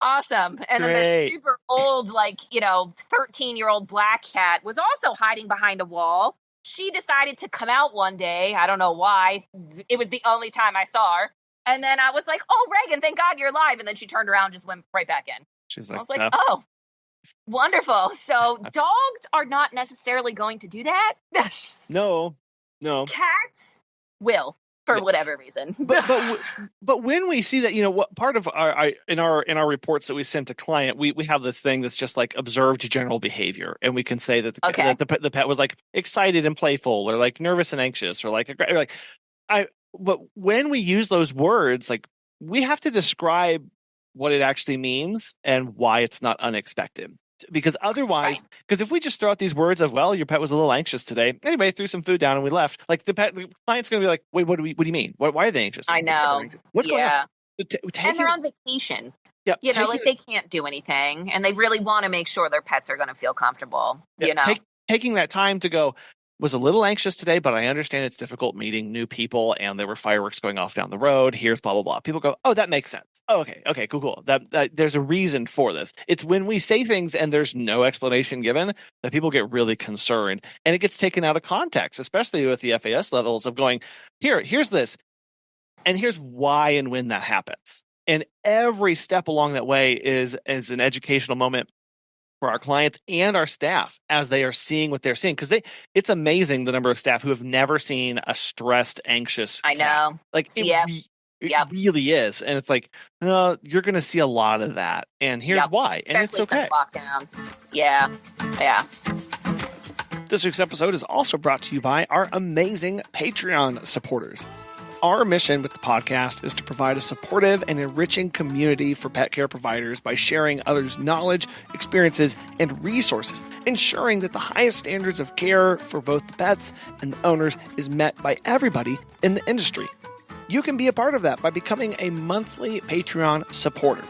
awesome. And then the super old, 13-year-old black cat was also hiding behind a wall. She decided to come out one day. I don't know why. It was the only time I saw her. And then I was like, oh, Reagan, thank God you're alive. And then she turned around and just went right back in. She's like, I was like, oh, wonderful. So dogs are not necessarily going to do that. No. Cats will. For whatever reason, but when we see that, what part of our reports that we send to client, we have this thing that's just like observed general behavior, and we can say that the pet was like excited and playful, or like nervous and anxious, or But when we use those words, like we have to describe what it actually means and why it's not unexpected. Because otherwise, because if we just throw out these words of, well, your pet was a little anxious today, anybody threw some food down and we left, like the client's going to be like, wait, what do you mean? Why are they anxious? I know. What's going on? And they're on vacation. Yeah, they can't do anything, and they really want to make sure their pets are going to feel comfortable. Taking that time to go, was a little anxious today, but I understand it's difficult meeting new people, and there were fireworks going off down the road. Here's blah, blah, blah. People go, oh, that makes sense. Oh, okay, cool. That there's a reason for this. It's when we say things and there's no explanation given that people get really concerned, and it gets taken out of context, especially with the FAS levels of going, here's this, and here's why and when that happens. And every step along that way is an educational moment. for our clients and our staff as they are seeing what they're seeing. Because it's amazing the number of staff who have never seen a stressed, anxious I cat. know. Like Yep. it Yep. really is. And it's like, no, you're going to see a lot of that. And here's Yep. why. And Especially it's okay. since lockdown. Yeah. Yeah. This week's episode is also brought to you by our amazing Patreon supporters. Our mission with the podcast is to provide a supportive and enriching community for pet care providers by sharing others' knowledge, experiences, and resources, ensuring that the highest standards of care for both the pets and the owners is met by everybody in the industry. You can be a part of that by becoming a monthly Patreon supporter.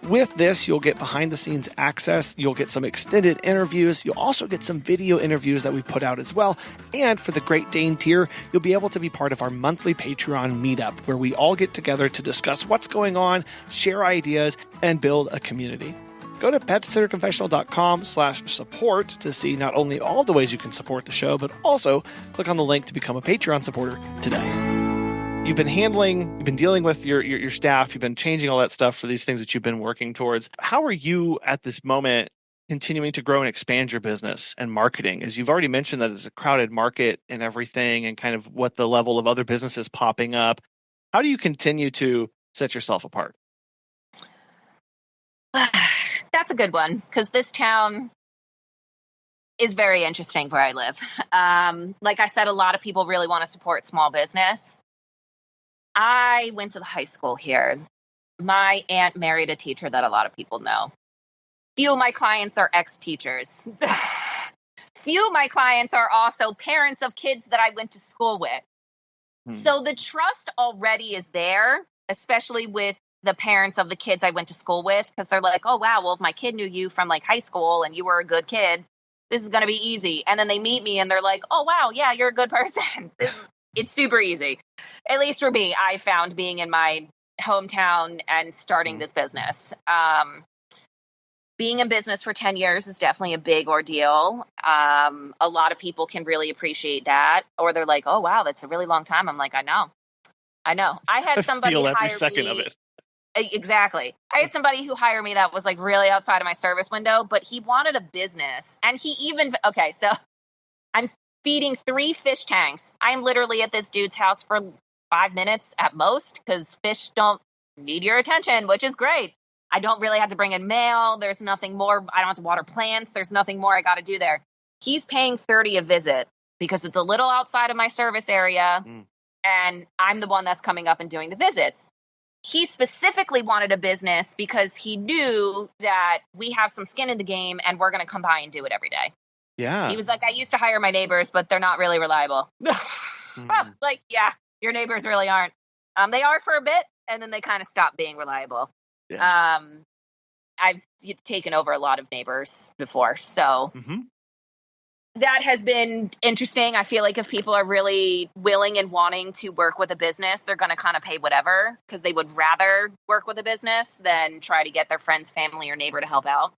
With this, you'll get behind-the-scenes access, you'll get some extended interviews, you'll also get some video interviews that we put out as well, and for the Great Dane tier, you'll be able to be part of our monthly Patreon meetup, where we all get together to discuss what's going on, share ideas, and build a community. Go to petsitterconfessional.com/support to see not only all the ways you can support the show, but also click on the link to become a Patreon supporter today. You've been dealing with your staff, you've been changing all that stuff for these things that you've been working towards. How are you at this moment continuing to grow and expand your business and marketing? As you've already mentioned that it's a crowded market and everything, and kind of what the level of other businesses popping up. How do you continue to set yourself apart? That's a good one, because this town is very interesting where I live. Like I said, a lot of people really want to support small business. I went to the high school here. My aunt married a teacher that a lot of people know. Few of my clients are ex-teachers. Few of my clients are also parents of kids that I went to school with. So the trust already is there, especially with the parents of the kids I went to school with, because they're like, oh, wow, well, if my kid knew you from like high school and you were a good kid, this is going to be easy. And then they meet me and they're like, oh, wow, yeah, you're a good person. It's super easy. At least for me, I found being in my hometown and starting this business. Being in business for 10 years is definitely a big ordeal. A lot of people can really appreciate that. Or they're like, oh, wow, that's a really long time. I'm like, I know. I had somebody feel every hire second me. of it. Exactly. I had somebody who hired me that was like really outside of my service window, but he wanted a business. And so I'm feeding 3 fish tanks. I'm literally at this dude's house for 5 minutes at most, because fish don't need your attention, which is great. I don't really have to bring in mail. There's nothing more. I don't have to water plants. There's nothing more I got to do there. He's paying $30 a visit because it's a little outside of my service area. And I'm the one that's coming up and doing the visits. He specifically wanted a business because he knew that we have some skin in the game and we're going to come by and do it every day. Yeah. He was like, I used to hire my neighbors, but they're not really reliable. Like, yeah, your neighbors really aren't. They are for a bit, and then they kind of stop being reliable. Yeah. I've taken over a lot of neighbors before, so that has been interesting. I feel like if people are really willing and wanting to work with a business, they're going to kind of pay whatever, because they would rather work with a business than try to get their friends, family, or neighbor to help out.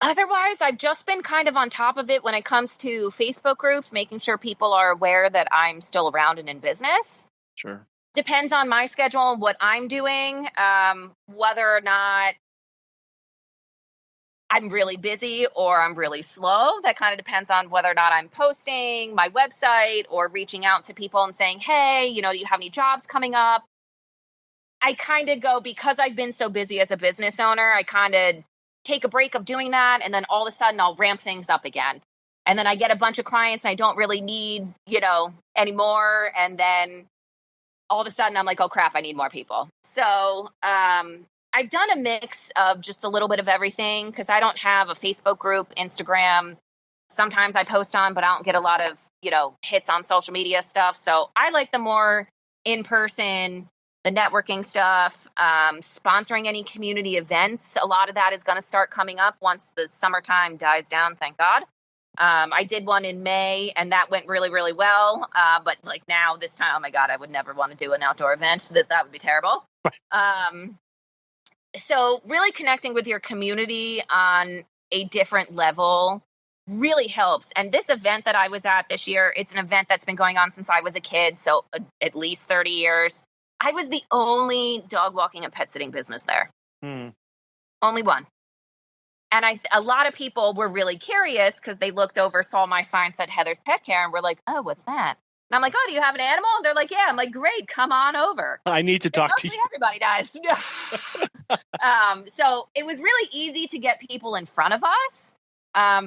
Otherwise, I've just been kind of on top of it when it comes to Facebook groups, making sure people are aware that I'm still around and in business. Sure. Depends on my schedule and what I'm doing, whether or not I'm really busy or I'm really slow. That kind of depends on whether or not I'm posting my website or reaching out to people and saying, hey, do you have any jobs coming up? I kind of go, because I've been so busy as a business owner, I kind of take a break of doing that, and then all of a sudden I'll ramp things up again. And then I get a bunch of clients and I don't really need, anymore. And then all of a sudden I'm like, oh crap, I need more people. So I've done a mix of just a little bit of everything, because I don't have a Facebook group, Instagram. Sometimes I post on, but I don't get a lot of, hits on social media stuff. So I like the more in-person, the networking stuff, sponsoring any community events. A lot of that is going to start coming up once the summertime dies down, thank God. I did one in May, and that went really, really well. But like now, this time, oh my God, I would never want to do an outdoor event. That would be terrible. So really connecting with your community on a different level really helps. And this event that I was at this year, it's an event that's been going on since I was a kid, so at least 30 years. I was the only dog walking and pet sitting business there. Hmm. Only one. And a lot of people were really curious because they looked over, saw my sign said Heather's Pet Care, and were like, "Oh, what's that?" And I'm like, "Oh, do you have an animal?" And they're like, "Yeah." I'm like, "Great, come on over." I need to talk to Mostly you. everybody does. So it was really easy to get people in front of us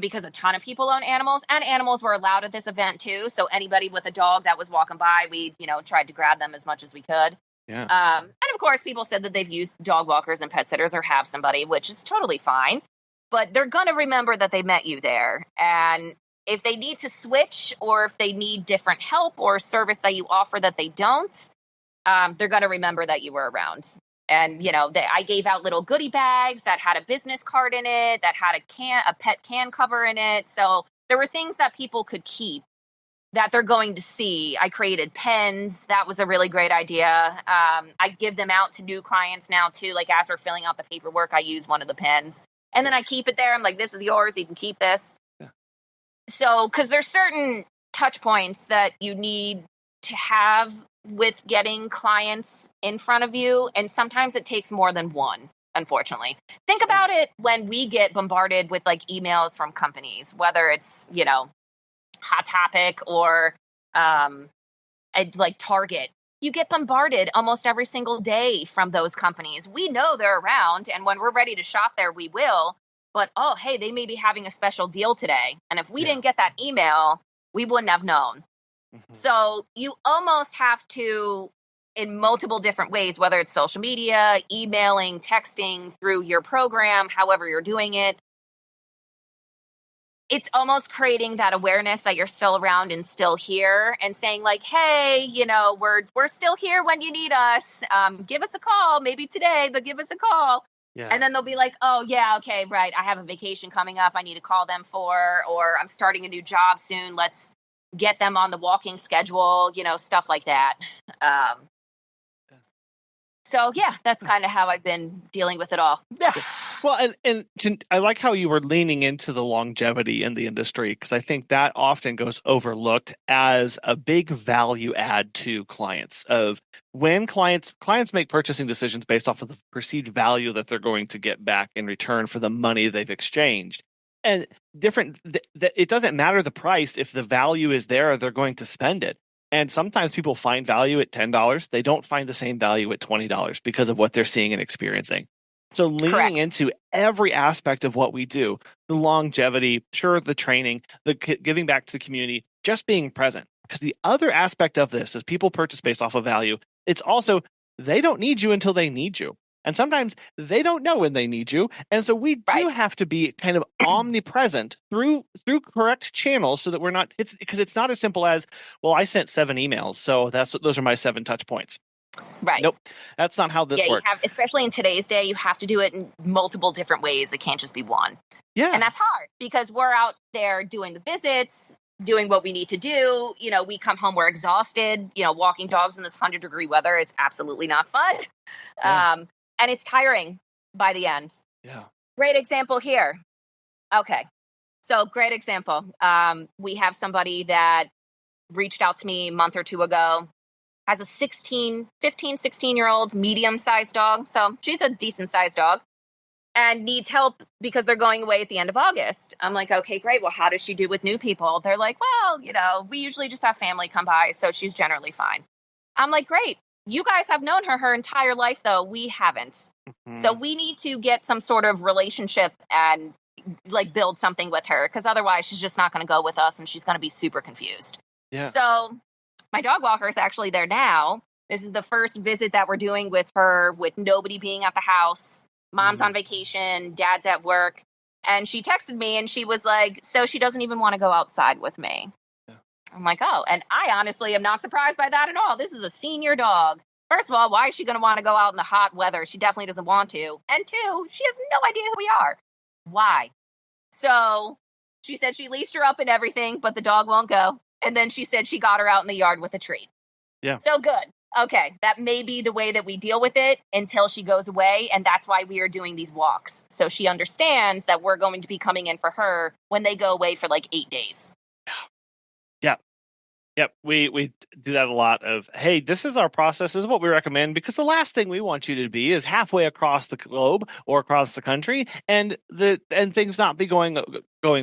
because a ton of people own animals, and animals were allowed at this event too. So anybody with a dog that was walking by, we tried to grab them as much as we could. Yeah. And of course, people said that they've used dog walkers and pet sitters or have somebody, which is totally fine. But they're going to remember that they met you there. And if they need to switch or if they need different help or service that you offer that they don't, they're going to remember that you were around. And, I gave out little goodie bags that had a business card in it, that had a pet can cover in it. So there were things that people could keep that they're going to see. I created pens. That was a really great idea. I give them out to new clients now too. Like as we're filling out the paperwork, I use one of the pens and then I keep it there. I'm like, this is yours. You can keep this. Yeah. So, cause there's certain touch points that you need to have with getting clients in front of you. And sometimes it takes more than one, unfortunately. Think about it when we get bombarded with like emails from companies, whether it's, Hot Topic or like Target. You get bombarded almost every single day from those companies. We know they're around, and when we're ready to shop there, we will. But, oh, hey, they may be having a special deal today. And if we didn't get that email, we wouldn't have known. Mm-hmm. So you almost have to, in multiple different ways, whether it's social media, emailing, texting, through your program, however you're doing it, it's almost creating that awareness that you're still around and still here and saying like, hey, we're still here when you need us. Give us a call, maybe today, but give us a call. Yeah. And then they'll be like, oh yeah, okay, right. I have a vacation coming up. I need to call them or I'm starting a new job soon. Let's get them on the walking schedule, stuff like that. So yeah, that's kind of how I've been dealing with it all. Well, and I like how you were leaning into the longevity in the industry, because I think that often goes overlooked as a big value add to clients. Of when clients make purchasing decisions based off of the perceived value that they're going to get back in return for the money they've exchanged. And it doesn't matter the price. If the value is there, they're going to spend it. And sometimes people find value at $10. They don't find the same value at $20 because of what they're seeing and experiencing. So leaning into every aspect of what we do, the longevity, sure, the training, the giving back to the community, just being present. Because the other aspect of this is people purchase based off of value. It's also, they don't need you until they need you. And sometimes they don't know when they need you. And so we do have to be kind of omnipresent through correct channels so that we're not, because it's not as simple as, well, I sent 7 emails. So those are my 7 touch points. Right. Nope. That's not how this works. Especially in today's day, you have to do it in multiple different ways. It can't just be one. Yeah. And that's hard because we're out there doing the visits, doing what we need to do. We come home, we're exhausted. Walking dogs in this 100-degree weather is absolutely not fun. Yeah. And it's tiring by the end. Yeah. Great example here. Okay. So great example. We have somebody that reached out to me a month or 2 ago, has a 15, 16-year-old medium-sized dog. So she's a decent-sized dog and needs help because they're going away at the end of August. I'm like, okay, great. Well, how does she do with new people? They're like, well, we usually just have family come by, so she's generally fine. I'm like, great. You guys have known her entire life, though. We haven't. Mm-hmm. So we need to get some sort of relationship and build something with her, because otherwise she's just not going to go with us and she's going to be super confused. Yeah. So my dog walker is actually there now. This is the first visit that we're doing with her with nobody being at the house. Mom's on vacation, dad's at work. And she texted me and she was like, so she doesn't even want to go outside with me. Yeah. I'm like, oh, and I honestly am not surprised by that at all. This is a senior dog. First of all, why is she going to want to go out in the hot weather? She definitely doesn't want to. And 2, she has no idea who we are. Why? So she said she leased her up and everything, but the dog won't go. And then she said she got her out in the yard with a treat. Yeah. So good. Okay, that may be the way that we deal with it until she goes away. And that's why we are doing these walks. So she understands that we're going to be coming in for her when they go away for 8 days. Yeah. Yep, we do that a lot of, hey, this is our process, this is what we recommend, because the last thing we want you to be is halfway across the globe or across the country and things not be going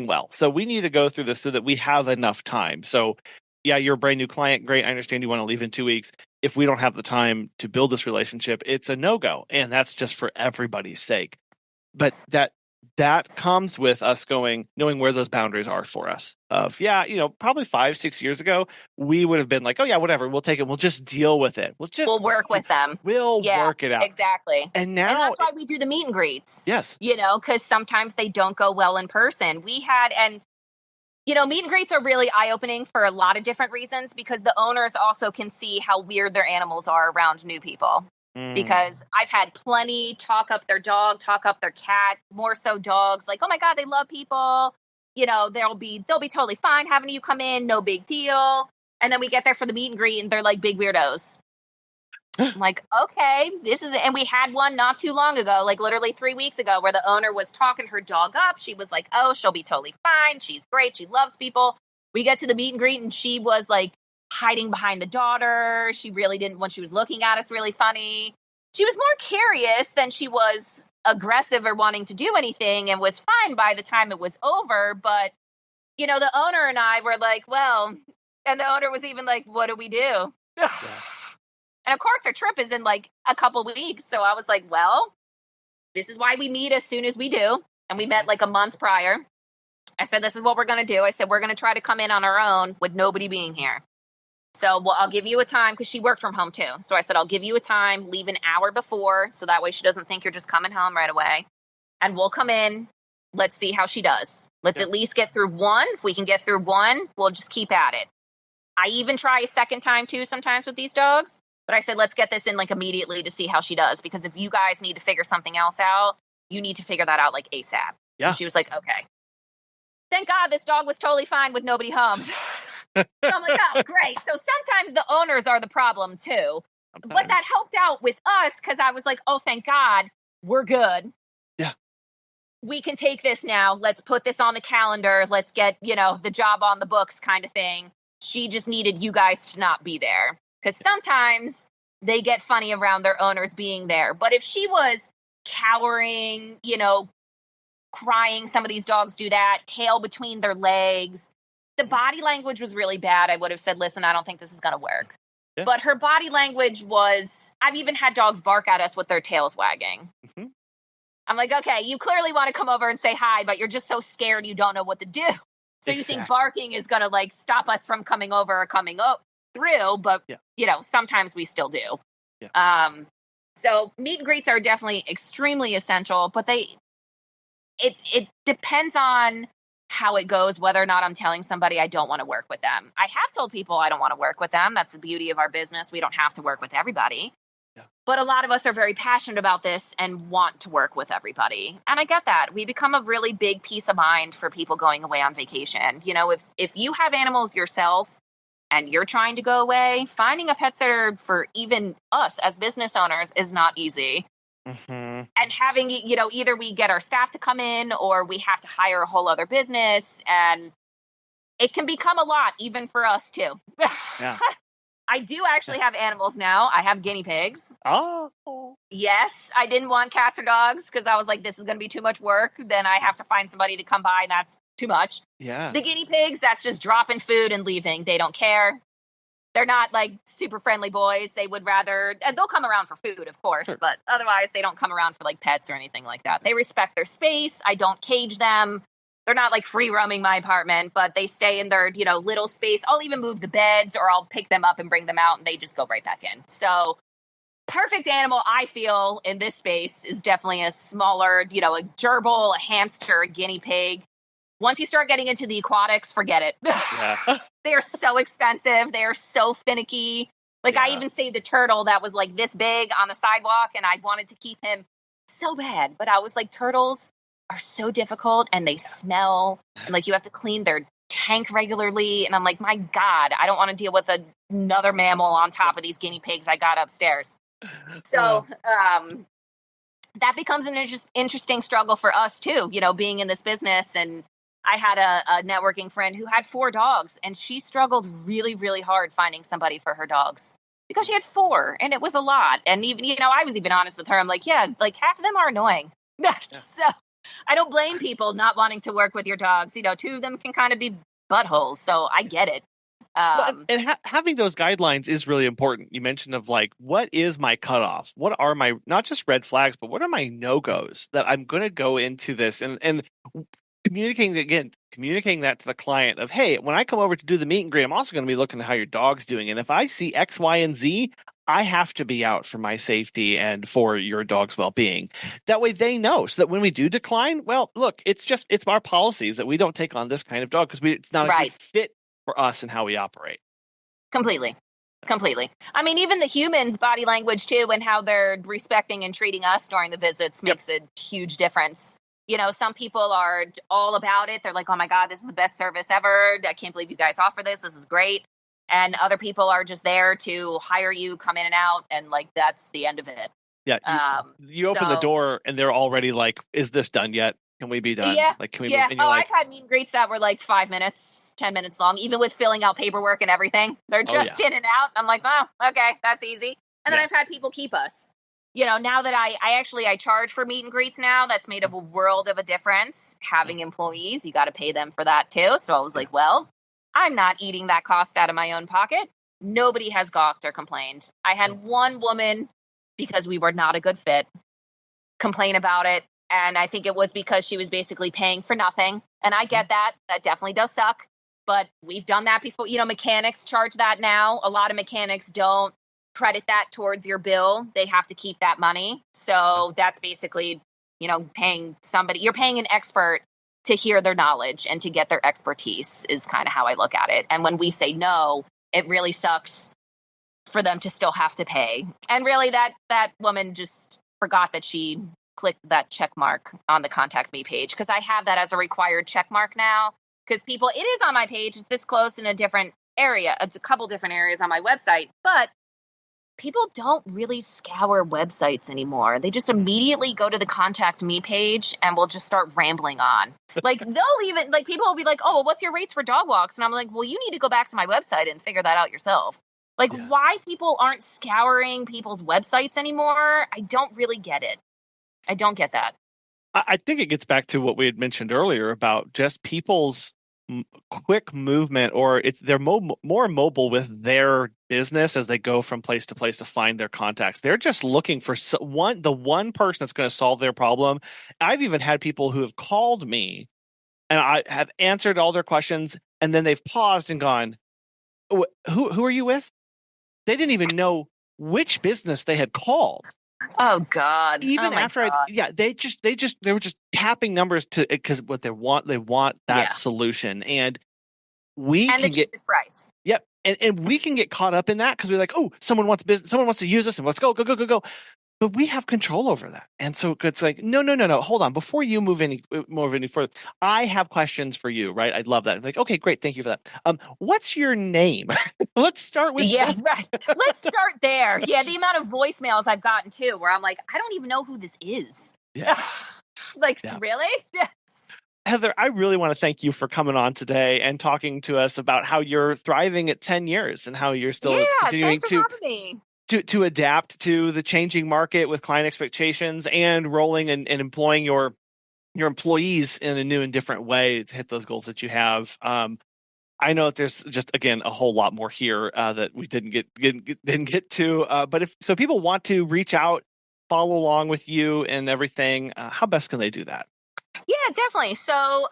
well. So we need to go through this so that we have enough time. So yeah, you're a brand new client, great. I understand you want to leave in 2 weeks. If we don't have the time to build this relationship, it's a no-go. And that's just for everybody's sake. But that comes with us knowing where those boundaries are for us. Probably 5-6 years ago, we would have been like, oh yeah, whatever, we'll take it. We'll just deal with it. We'll work with them. We'll work it out. Exactly. And now, and that's why we do the meet and greets. Yes. Because sometimes they don't go well in person. Meet and greets are really eye-opening for a lot of different reasons, because the owners also can see how weird their animals are around new people. Because I've had plenty talk up their dog, talk up their cat, more so dogs, like, oh my God, they love people. They'll be totally fine having you come in, no big deal. And then we get there for the meet and greet and they're like big weirdos. I'm like, okay, and we had one not too long ago, like literally 3 weeks ago, where the owner was talking her dog up. She was like, oh, she'll be totally fine. She's great. She loves people. We get to the meet and greet and she was like hiding behind the daughter. She really didn't, when she was looking at us, really funny. She was more curious than she was aggressive or wanting to do anything, and was fine by the time it was over. But, the owner and I were like, well, and the owner was even like, what do we do? Yeah. And of course, her trip is in like a couple weeks. So I was like, well, this is why we meet as soon as we do. And we met like a month prior. I said, this is what we're going to do. I said, we're going to try to come in on our own with nobody being here. So I'll give you a time, because she worked from home too. So I said, I'll give you a time, leave an hour before, so that way she doesn't think you're just coming home right away. And we'll come in. Let's see how she does. Let's at least get through one. If we can get through one, we'll just keep at it. I even try a second time too sometimes with these dogs. But I said, let's get this in like immediately to see how she does. Because if you guys need to figure something else out, you need to figure that out like ASAP. Yeah. And she was like, okay. Thank God this dog was totally fine with nobody home. So I'm like, oh, great. So sometimes the owners are the problem too. Sometimes. But that helped out with us, because I was like, oh, thank God, we're good. Yeah. We can take this now. Let's put this on the calendar. Let's get, the job on the books kind of thing. She just needed you guys to not be there. Because sometimes they get funny around their owners being there. But if she was cowering, crying, some of these dogs do that, tail between their legs. The body language was really bad. I would have said, listen, I don't think this is going to work. Yeah. But her body language was, I've even had dogs bark at us with their tails wagging. Mm-hmm. I'm like, okay, you clearly want to come over and say hi, but you're just so scared you don't know what to do. So you think barking is going to like stop us from coming over or coming through, but sometimes we still do. Yeah. So meet and greets are definitely extremely essential, but it depends on how it goes, whether or not I'm telling somebody I don't want to work with them. I have told people I don't want to work with them. That's the beauty of our business. We don't have to work with everybody. Yeah. But a lot of us are very passionate about this and want to work with everybody. And I get that. We become a really big peace of mind for people going away on vacation. If you have animals yourself and you're trying to go away, finding a pet sitter for even us as business owners is not easy. Mm-hmm. And having, either we get our staff to come in or we have to hire a whole other business, and it can become a lot even for us too. Yeah. I do actually have animals now. I have guinea pigs. Oh. Yes, I didn't want cats or dogs because I was like, this is going to be too much work. Then I have to find somebody to come by, and that's too much. Yeah. The guinea pigs, that's just dropping food and leaving. They don't care. They're not like super friendly boys. They would rather, and they'll come around for food, of course, sure. But otherwise they don't come around for like pets or anything like that. They respect their space. I don't cage them. They're not like free roaming my apartment, but they stay in their, little space. I'll even move the beds, or I'll pick them up and bring them out, and they just go right back in. So perfect animal, I feel, in this space is definitely a smaller, a gerbil, a hamster, a guinea pig. Once you start getting into the aquatics, forget it. Yeah. They are so expensive. They are so finicky. Like, yeah. I even saved a turtle that was like this big on the sidewalk, and I wanted to keep him so bad. But I was like, turtles are so difficult, and they smell. And like, you have to clean their tank regularly. And I'm like, my God, I don't want to deal with another mammal on top of these guinea pigs I got upstairs. So that becomes an interesting struggle for us too, being in this business and I had a networking friend who had 4 dogs, and she struggled really, really hard finding somebody for her dogs because she had 4, and it was a lot. And even, I was even honest with her. I'm like, yeah, like half of them are annoying. So I don't blame people not wanting to work with your dogs. 2 of them can kind of be buttholes. So I get it. Having those guidelines is really important. You mentioned of like, what is my cutoff? What are my, not just red flags, but what are my no-goes that I'm going to go into this and communicating that to the client of, hey, when I come over to do the meet and greet, I'm also going to be looking at how your dog's doing. And if I see X, Y, and Z, I have to be out for my safety and for your dog's well-being. That way they know, so that when we do decline, well, look, it's our policies that we don't take on this kind of dog because it's not a good fit for us and how we operate. Completely. I mean, even the humans' body language too, and how they're respecting and treating us during the visits makes a huge difference. Some people are all about it. They're like, oh my God, this is the best service ever. I can't believe you guys offer this. This is great. And other people are just there to hire you, come in and out. And like, that's the end of it. Yeah. You open the door and they're already like, is this done yet? Can we be done? Yeah. Like, can we move? And I've had meet and greets that were like 5 minutes, 10 minutes long, even with filling out paperwork and everything. They're just in and out. I'm like, oh, okay, that's easy. And then I've had people keep us. Now that I charge for meet and greets now, that's made a world of a difference. Having employees, you got to pay them for that too. So I was like, well, I'm not eating that cost out of my own pocket. Nobody has gawked or complained. I had one woman, because we were not a good fit, complain about it. And I think it was because she was basically paying for nothing. And I get that. That definitely does suck. But we've done that before. Mechanics charge that now. A lot of mechanics don't credit that towards your bill. They have to keep that money. So that's basically, paying somebody. You're paying an expert to hear their knowledge and to get their expertise is kind of how I look at it. And when we say no, it really sucks for them to still have to pay. And really that woman just forgot that she clicked that check mark on the contact me page, because I have that as a required check mark now, because it is on my page. It's this close in a different area. It's a couple different areas on my website, but people don't really scour websites anymore. They just immediately go to the contact me page and will just start rambling on. Like they'll even people will be like, oh, well, what's your rates for dog walks? And I'm like, well, you need to go back to my website and figure that out yourself. Why people aren't scouring people's websites anymore, I don't really get it. I don't get that. I think it gets back to what we had mentioned earlier about just people's quick movement, or they're more mobile with their business as they go from place to place to find their contacts. They're just looking for the one person that's going to solve their problem. I've even had people who have called me and I have answered all their questions, and then they've paused and gone, who are you with? They didn't even know which business they had called. Oh God! Even after they were just tapping numbers because what they want that solution, and we can the cheapest price. Yep, and we can get caught up in that because we're like, oh, someone wants to use us, and let's go. But we have control over that, and so it's like, no, hold on, before you move any further, I have questions for you, right? I'd love that. I'm like, okay, great, thank you for that. What's your name? Let's start with right. Let's start there. Yeah, the amount of voicemails I've gotten too, where I'm like, I don't even know who this is. Yeah. Really? Yes. Heather, I really want to thank you for coming on today and talking to us about how you're thriving at 10 years and how you're still continuing to adapt to the changing market with client expectations and rolling and employing your employees in a new and different way to hit those goals that you have. I know that there's just, again, a whole lot more here that we didn't get to. But if people want to reach out, follow along with you and everything, how best can they do that? Yeah, definitely. So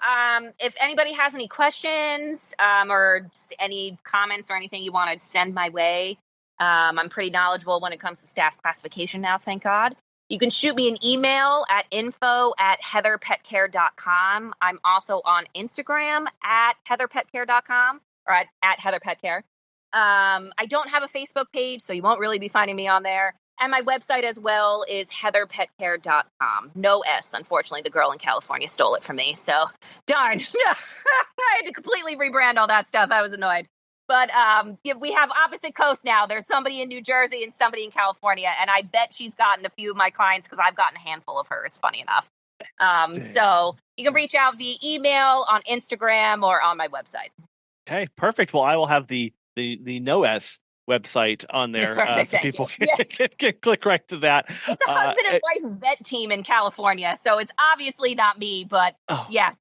if anybody has any questions or any comments or anything you want to send my way, I'm pretty knowledgeable when it comes to staff classification now, thank God. You can shoot me an email at info@heatherpetcare.com. I'm also on Instagram at heatherpetcare.com or at heatherpetcare. I don't have a Facebook page, so you won't really be finding me on there. And my website as well is heatherpetcare.com. No S, unfortunately. The girl in California stole it from me. So, darn. I had to completely rebrand all that stuff. I was annoyed. But we have opposite coast now. There's somebody in New Jersey and somebody in California. And I bet she's gotten a few of my clients because I've gotten a handful of hers, funny enough. So you can reach out via email, on Instagram, or on my website. Okay, perfect. Well, I will have the NoS website on there Perfect, so thank people you. can click right to that. It's a husband and wife vet team in California, so it's obviously not me, but yeah,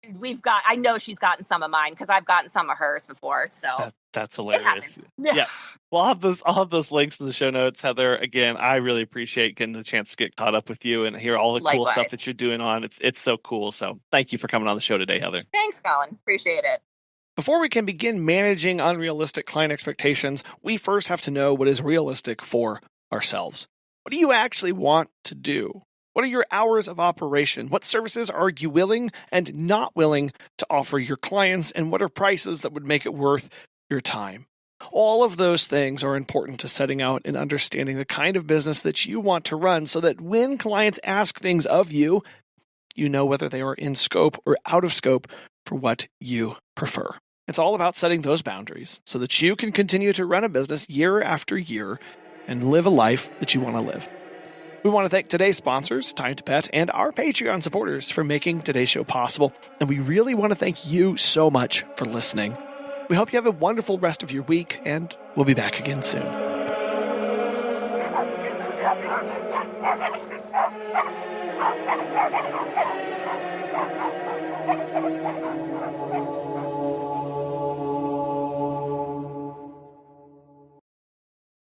I know she's gotten some of mine because I've gotten some of hers before. So that's hilarious. It happens. Yeah. Well, I'll have those links in the show notes, Heather. Again, I really appreciate getting the chance to get caught up with you and hear all the cool stuff that you're doing on. It's so cool. So thank you for coming on the show today, Heather. Thanks, Colin. Appreciate it. Before we can begin managing unrealistic client expectations, we first have to know what is realistic for ourselves. What do you actually want to do? What are your hours of operation? What services are you willing and not willing to offer your clients? And what are prices that would make it worth your time? All of those things are important to setting out and understanding the kind of business that you want to run so that when clients ask things of you, you know whether they are in scope or out of scope for what you prefer. It's all about setting those boundaries so that you can continue to run a business year after year and live a life that you want to live. We want to thank today's sponsors, Time to Pet, and our Patreon supporters for making today's show possible. And we really want to thank you so much for listening. We hope you have a wonderful rest of your week, and we'll be back again soon.